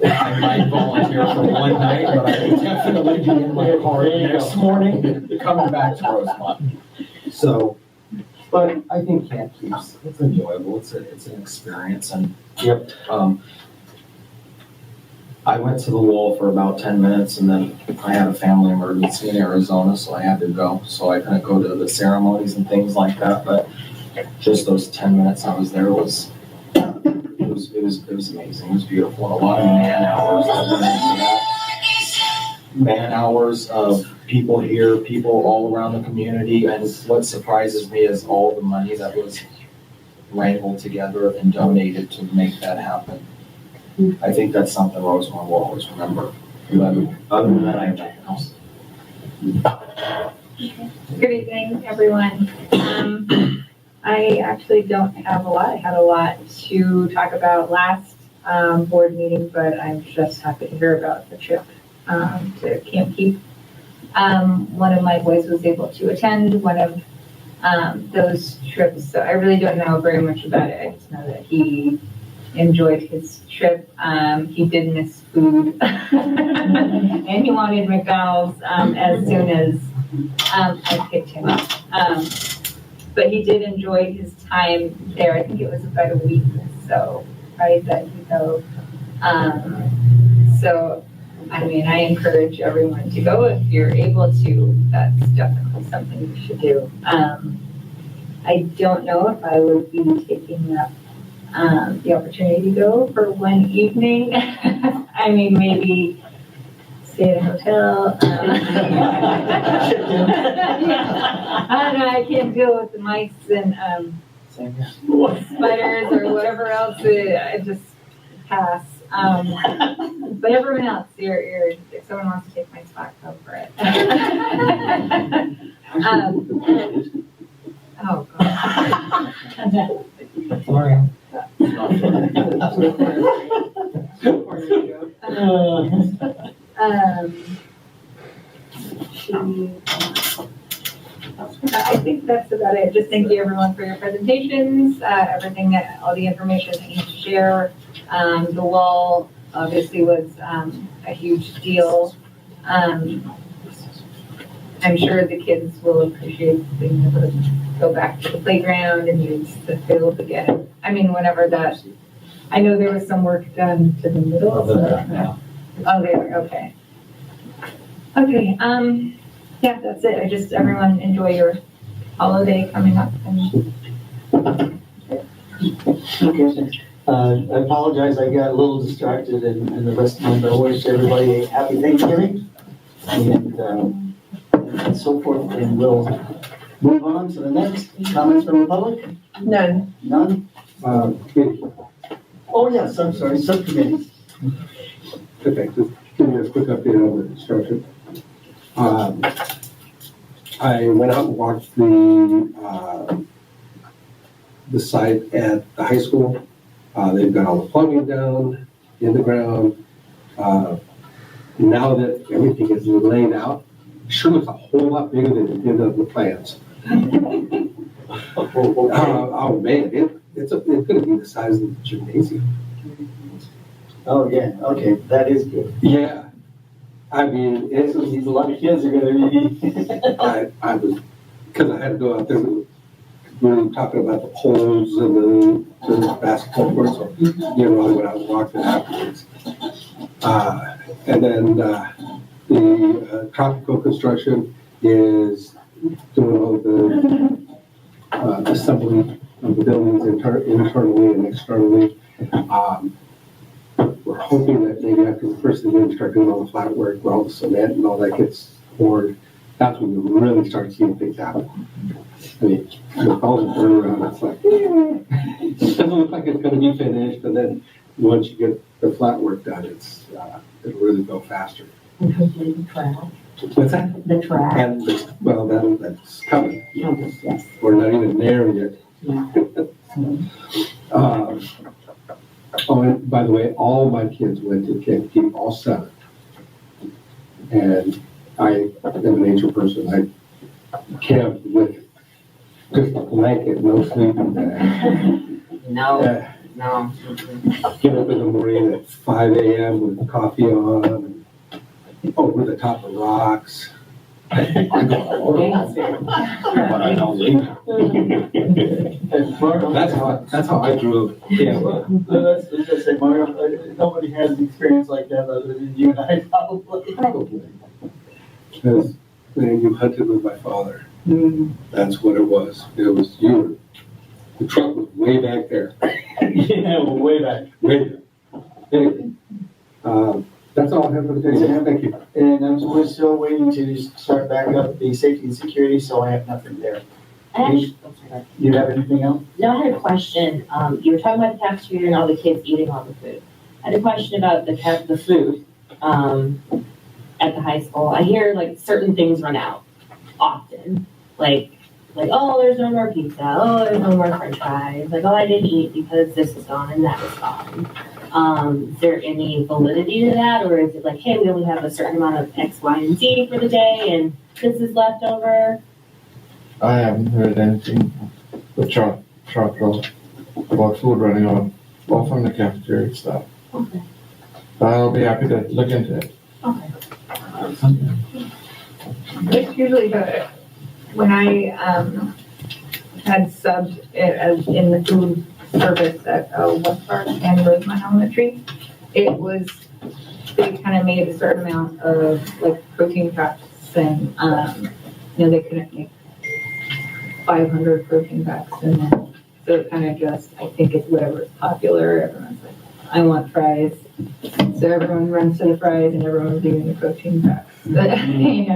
I might volunteer for one night, but I would definitely be in my car the next morning coming back to Rosemont. So, but I think Camp Keeps, it's enjoyable. It's an experience, and yep. I went to the wall for about 10 minutes, and then I had a family emergency in Arizona, so I had to go. So I couldn't go to the ceremonies and things like that, but just those 10 minutes I was there it was amazing. It was beautiful. And a lot of man hours of people here, people all around the community. And what surprises me is all the money that was wrangled together and donated to make that happen. I think that's something Rosemont will always remember. But other than that, I have nothing else. Good evening, everyone. I actually don't have a lot. I had a lot to talk about last board meeting, but I'm just happy to hear about the trip to Camp Keep. One of my boys was able to attend one of those trips, so I really don't know very much about it. I just know that he enjoyed his trip. He did miss food, and he wanted McDonald's as soon as I picked him up. But he did enjoy his time there. I think it was about a week or so, right, that he go. So, I mean, I encourage everyone to go if you're able to. That's definitely something you should do. I don't know if I would be taking up the opportunity to go for one evening. I mean, maybe stay at a hotel. I don't know, I can't deal with the mice and spiders or whatever else. I just pass. But everyone else, if someone wants to take my spot, go for it. Oh, God. Sorry. I think that's about it. Just thank you everyone for your presentations, everything that, all the information that you share. The wall obviously was a huge deal. I'm sure the kids will appreciate being able to go back to the playground and use the field again. I mean, whenever that, I know there was some work done to the middle. Oh, they're back now. Oh, they were, okay. Okay, yeah, that's it. I just, everyone enjoy your holiday coming up. Okay. I apologize, I got a little distracted and the rest of them, but I wish everybody a happy Thanksgiving and so forth, and we'll move on to the next. Comments from the public? None. None? Committee. Oh, yes, I'm sorry, subcommittees. Okay, just give me a quick update on the construction. I went out and walked the site at the high school. They've got all the plumbing down in the ground. Now that everything is laid out, it sure looks a whole lot bigger than it did on the plans. Oh man, it's going to be the size of the gymnasium. Oh, yeah, okay, that is good. Yeah. I mean, it's A lot of kids are gonna be. I was, because I had to go out there, we were talking about the poles and the basketball courts, so, you know, when I was walking afterwards. And then the Tropical Construction is doing all the assembly of the buildings internally and externally. We're hoping that maybe after the first of the year, we start doing all the flat work, where all the cement and all that gets poured. That's when we really start seeing things happen. I mean, with all the turnaround, it's like, it doesn't look like it's gonna be finished, but then once you get the flat work done, it'll really go faster. What's that? The track. And, well, that's coming. Yes. We're not even there yet. Oh, and by the way, all my kids went to Camp Keep, all 7. And I am a nature person. I camped with just a blanket, no sleeping bag. No. No. Get up in the morning at 5 a.m. with coffee on, and over the top of rocks. But I don't leave. That's how I grew up. Yeah. Let's just say, Mario, nobody has an experience like that other than you and I probably. Because when you hunted with my father, that's what it was. It was you. The truck was way back there. Yeah, well, way back. Way back. Anyway, that's all I have for the day. Thank you. And we're still waiting to start back up the safety and security, so I have nothing there. You have anything else? No, I had a question. You were talking about the cafeteria and all the kids eating all the food. I had a question about the food at the high school. I hear like certain things run out often, like oh, there's no more pizza. Oh, there's no more French fries. Like, oh, I didn't eat because this is gone and that is gone. Is there any validity to that, or is it like, hey, we only have a certain amount of X, Y, and Z for the day, and this is left over? I haven't heard anything with charcoal about food running out, all from the cafeteria stuff. Okay. I'll be happy to look into it. Okay. It's usually when I had subbed it as in the food service at West Park and Rosemont Elementary, they kind of made a certain amount of like protein packs, and they couldn't make 500 protein packs, and then so it kind of just, I think it's whatever is popular. Everyone's like, I want fries, so everyone runs to the fries and everyone's doing the protein packs. So I think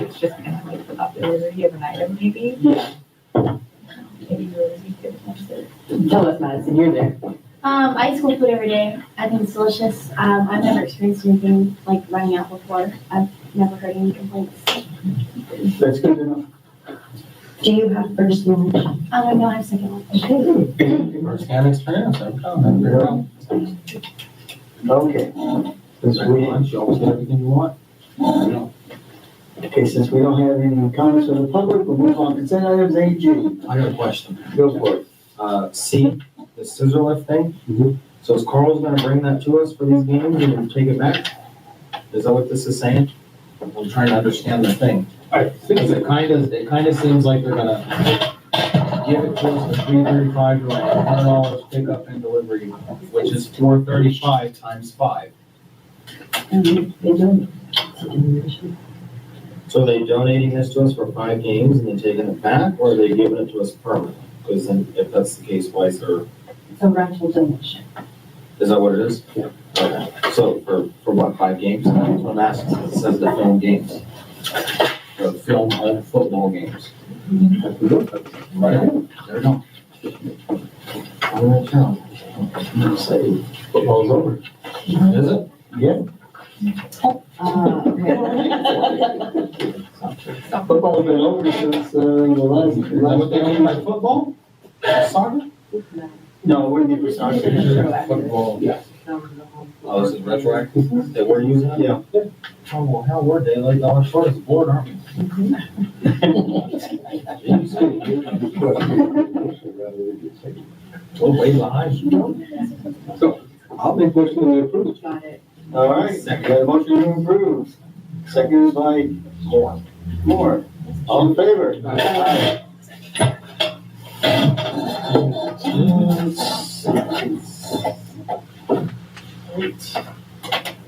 it's just kind of like the popularity of an item, maybe. Yeah. Maybe you could answer. Tell us, Madison, you're there. I eat school food every day. I think it's delicious. I've never experienced anything like running out before. I've never heard any complaints. That's good to know. Do you have first one? Oh, no, I have second one. Okay. First-hand experience, every time, and figure out. Okay. Since we, You always get everything you want. okay, since we don't have any comments from the public, we'll move on. Consent items A.G. I got a question. Go for it. C, the scissor lift thing. So is Carl's gonna bring that to us for these games and then take it back? Is that what this is saying? I'm trying to understand the thing. I think Because it kind of seems like they're gonna give it to us for $335 to $100 pickup and delivery, which is $435 times 5. So are they donating this to us for 5 games and then taking it back, or are they giving it to us permanently? Because then, if that's the case, why is there, It's a rental donation. is that what it is? Yeah. Okay, so for what, 5 games? That's what I'm asking, it says the film games. Or the film home football games. Right, there we go. I'm gonna count. Say, football's over. Is it? Yeah. Football's been over since, the last. Is that what they mean by football? Soccer? No, it wouldn't be for soccer. Football, yeah. Oh, is it retroactive? They were using it? Yeah. Oh, well, hell, we're daylight dollar short as a board, aren't we? We're way behind. So, I'll make motion to approve. Got it. All right, got a motion to approve. Seconded by Moore. All in favor? Aye.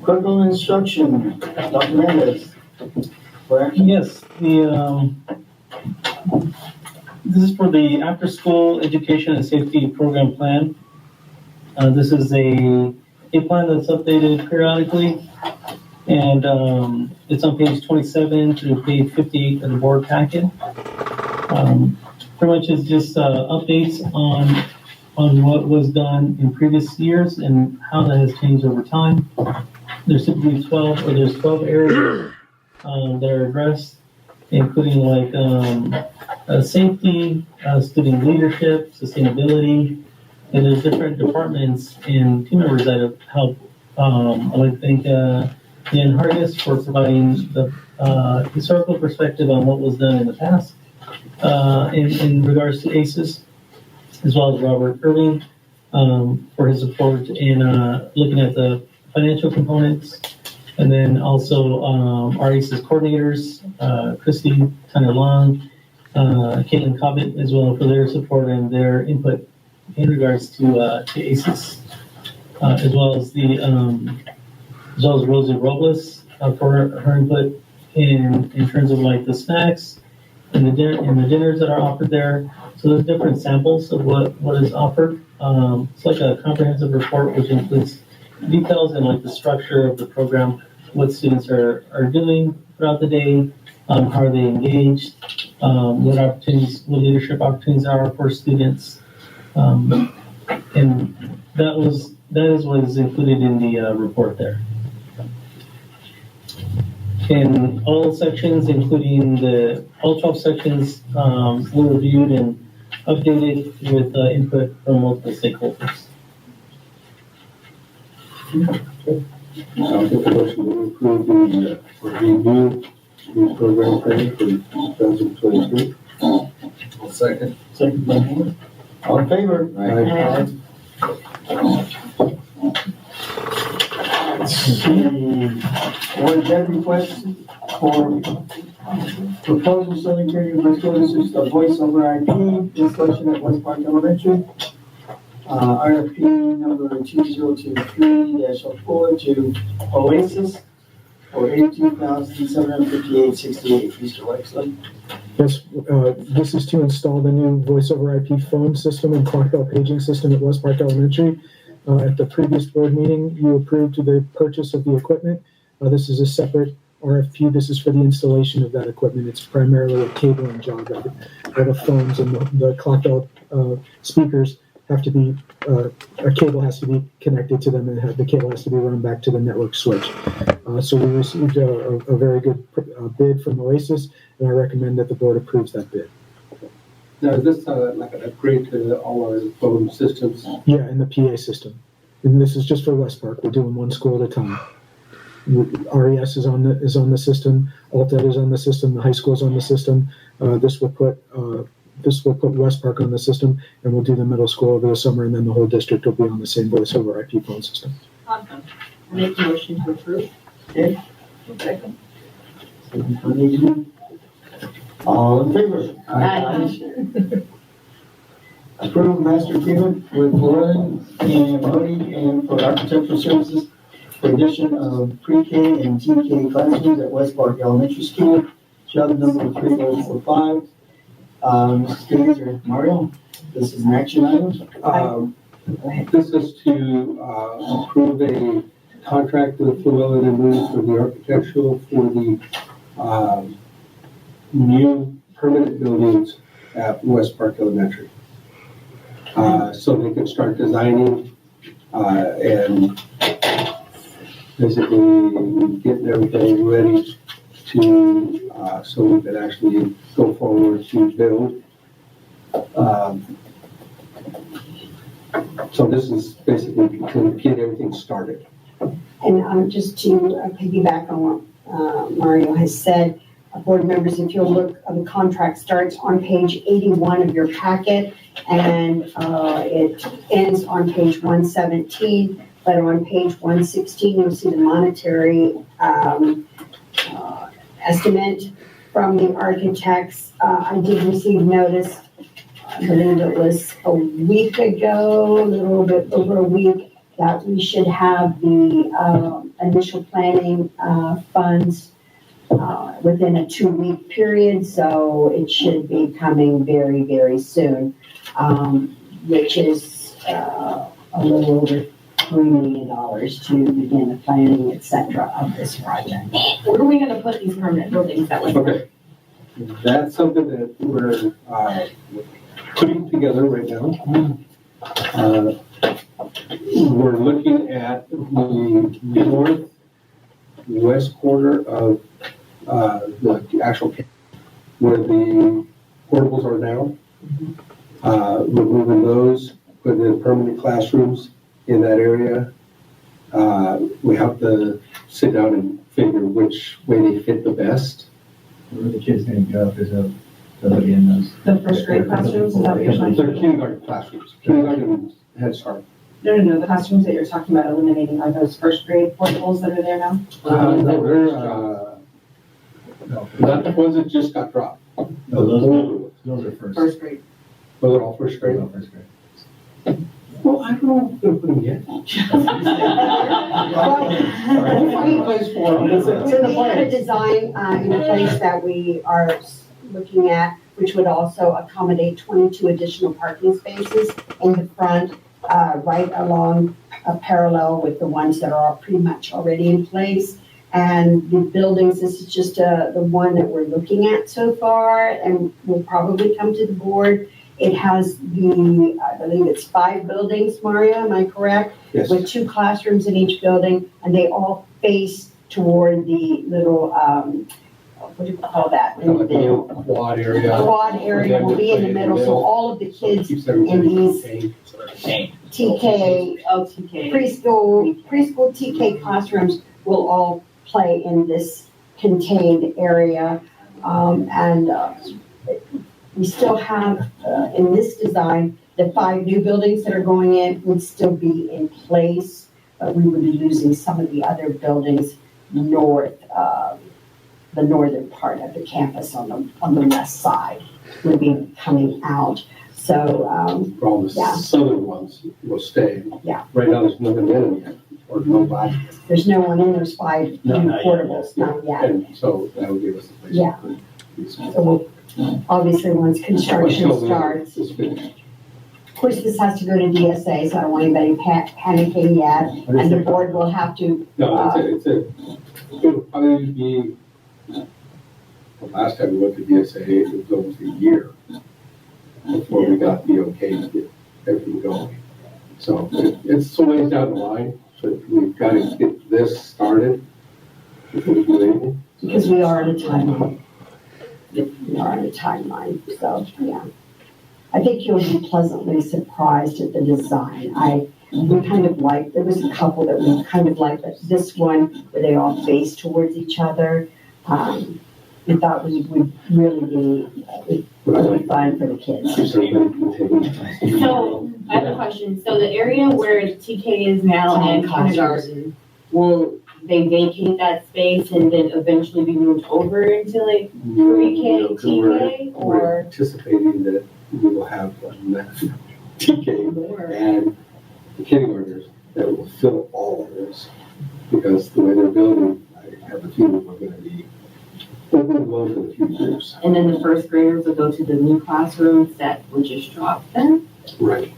Critical instruction, Dr. Mendez. Correct? Yes, this is for the after-school education and safety program plan. This is a plan that's updated periodically, and it's on page 27 through page 58 of the board packet. Pretty much it's just updates on what was done in previous years and how that has changed over time. There's typically 12 areas that are addressed, including like safety, student leadership, sustainability, and there's different departments and team members that have helped. I would thank Dan Hargis for providing the historical perspective on what was done in the past in regards to ACES, as well as Robert Irving for his support in looking at the financial components, and then also our ACES coordinators, Christy Tanner Long, Caitlin Cobbett as well for their support and their input in regards to ACES, as well as Rosie Robles for her input in terms of like the snacks and the dinners that are offered there. So there's different samples of what is offered. It's like a comprehensive report which includes details and like the structure of the program, what students are doing throughout the day, how are they engaged, what leadership opportunities are for students. And that is what is included in the report there. In all sections, including all 12 sections, were reviewed and updated with input from multiple stakeholders. I'll make a motion to approve the review new program training for 2023. I'll second. Second by Moore. All in favor? Aye. Board debt request for proposal Southern Carolina High School District of voice over IP installation at West Park Elementary. RFP number 2023-04 to Oasis for $82,758.68. Mr. Wexler. Yes, this is to install the new voice over IP phone system and clock bell paging system at West Park Elementary. At the previous board meeting, you approved the purchase of the equipment. This is a separate RFP. This is for the installation of that equipment. It's primarily a cabling job. The phones and the clock bell speakers have to be, a cable has to be connected to them, and the cable has to be run back to the network switch. So we received a very good bid from Oasis, and I recommend that the board approves that bid. Now, is this like an upgrade to all our phone systems? Yeah, and the PA system. And this is just for West Park. We're doing one school at a time. RES is on the system. Altet is on the system. The high school is on the system. This will put West Park on the system, and we'll do the middle school over the summer, and then the whole district will be on the same voice over IP phone system. Awesome. Make a motion to approve. Okay. Second. All in favor? Approve master agreement with Lauren and Marty and for architectural services for addition of pre-K and TK classrooms at West Park Elementary School, job number 3045. Steve or Mario, this is an action item. This is to approve a contract with Llewellyn and Lewis for the architectural for the new permanent buildings at West Park Elementary. So they can start designing and basically getting everything ready to, so we can actually go forward to build. So this is basically to get everything started. And just to piggyback on what Mario has said, board members, if you'll look, the contract starts on page 81 of your packet, and it ends on page 117, but on page 116, you'll see the monetary estimate from the architects. I did receive notice, I believe it was a week ago, a little bit over a week, that we should have the initial planning funds within a 2-week period, so it should be coming very, very soon, which is a little over $3 million to begin the planning, et cetera, of this project. Where are we gonna put these permanent buildings that way? Okay. That's something that we're putting together right now. We're looking at the northwest corner of the actual where the portables are now. Removing those, putting in permanent classrooms in that area. We have to sit down and figure which way they fit the best. Where are the kids gonna go if there's a ability in those? The first grade classrooms, is that what you're talking They're about? kindergarten classrooms, kindergarten Head Start. No, the classrooms that you're talking about eliminating, are those first grade portables that are there now? No, they're, not the ones that just got dropped. No, those are first. First grade. Those are all first grade? Those are first grade. Well, I don't know if they're putting yet. We'll find a place for them. So we have a design in place that we are looking at, which would also accommodate 22 additional parking spaces in the front, right along parallel with the ones that are pretty much already in place. And the buildings, this is just the one that we're looking at so far, and will probably come to the board. It has I believe it's 5 buildings, Mario, am I correct? Yes. With 2 classrooms in each building, and they all face toward the little, what do you call that? Kind of like a little quad area. Quad area will be in the middle, so all of the kids Keeps in everything these TK, preschool TK classrooms will all play in this contained area. We still have, in this design, the 5 new buildings that are going in would still be in place, but we would be losing some of the other buildings north, the northern part of the campus on the west side would be coming out. So, All the southern ones will stay. Yeah. Right now, there's nothing in them yet, or nobody. there's no one in those 5 new Not yet. portables, not yet. And so that would give us a place. Yeah. So we'll, obviously, once construction Until starts, it's finished. of course, this has to go to DSA, so I don't want anybody panicking yet. And the board will have to, No, it'll probably be, the last time we went to DSA, it was almost a year before we got the okay to get everything going. So it's a ways down the line, but we've got to get this started before we do anything. because we are on a timeline. We are on a timeline, so, yeah. I think you'll be pleasantly surprised at the design. We kind of liked, there was a couple that we kind of liked, but this one where they all face towards each other, we thought would really be really fun for the kids. So, I have a question. So the area where TK is now and kindergarten, will they vacate that space and then eventually be moved over into like pre-K, TK, We're or? anticipating that we will have enough TK and the kindergartners that will fill all of those. Because the way they're building, I have a feeling we're gonna be overloaded for the few years. And then the first graders will go to the new classrooms that would just drop then? Right.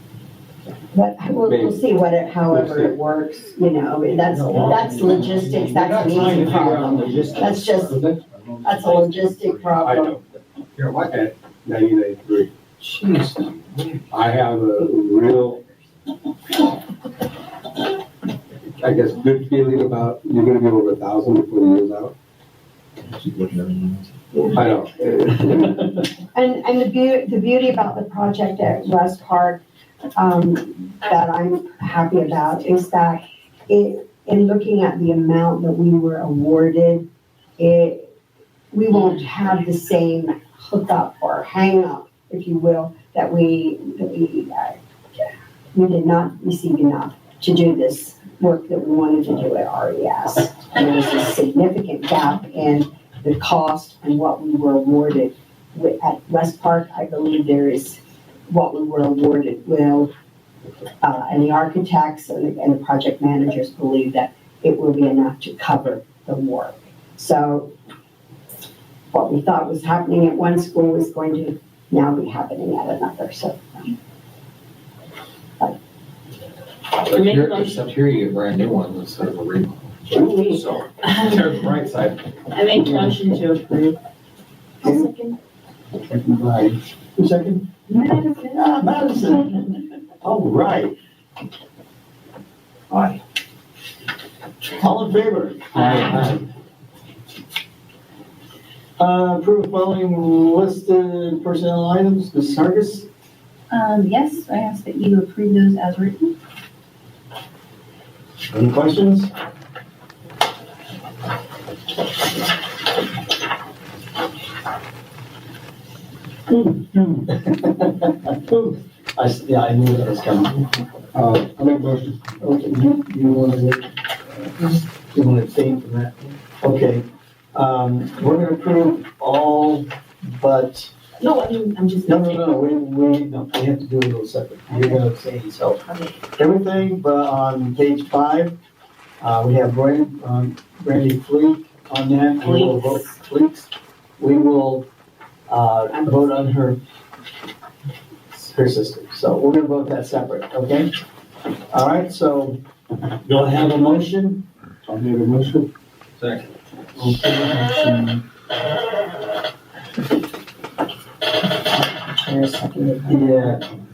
But we'll see however it works, that's logistics, that's an easy problem. That's just, that's a logistic I problem. know. You're like at 1993. Jeez. I have a real, I guess, good feeling about you're gonna be over 1,000 before the year's out. I know. And the beauty about the project at West Park, that I'm happy about is that in looking at the amount that we were awarded, we won't have the same hookup or hang up, if you will, that we did not receive enough to do this work that we wanted to do at RES. And there was a significant gap in the cost and what we were awarded. At West Park, I believe there is what we were awarded will, and the architects and the project managers believe that it will be enough to cover the work. So what we thought was happening at one school is going to now be happening at another, so. Except here you get brand new ones instead of a remodel. So, there's the bright side. I make a motion to approve. Second by, who second? Madison. All right. Aye. All in favor? Aye. Approve following listed personnel items, Ms. Sargis? Yes, I ask that you approve those as written. Any questions? Yeah, I knew that was coming. I make a motion. Okay, you want to abstain from that? Okay, we're gonna approve all but, No, I mean, I'm just. no, we have to do a little separate. You're gonna abstain, so. Okay. Everything but on page 5, we have Brandy Fleek on that. We will vote Fleeks. We will, vote on her sister. So we're gonna vote that separate, okay? All right, so do I have a motion? I'll make a motion. Second.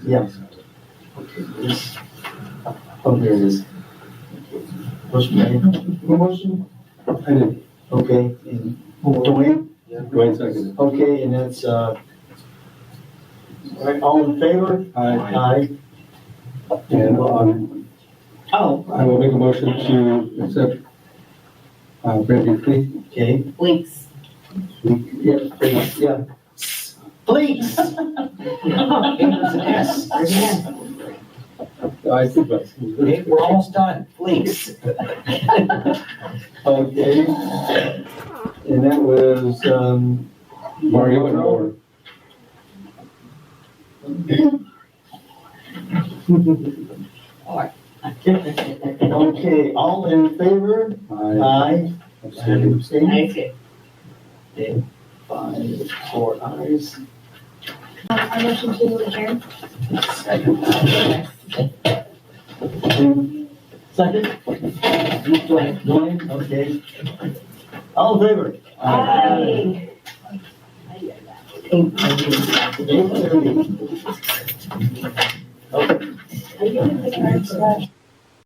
Yeah. Okay, this, oh, here it is. Motion made. Who motion? I did. Okay, and Dwayne? Dwayne seconded. Okay, and that's, all right, all in favor? Aye. Aye. And Oh, I will make a motion to accept Brandy Fleet. okay. Links. Yeah, please, yeah. Please. There's an S, there's an S. I think that's. Okay, we're almost done, please. Okay. And that was, Mario and Moore. Okay, all in favor? Aye. Abstain. Abstain? Okay. Okay, 5, 4 ayes. I motion to adjourn. Second? Dwayne, okay. All in favor? Aye. 8:30. Okay. Are you gonna pick our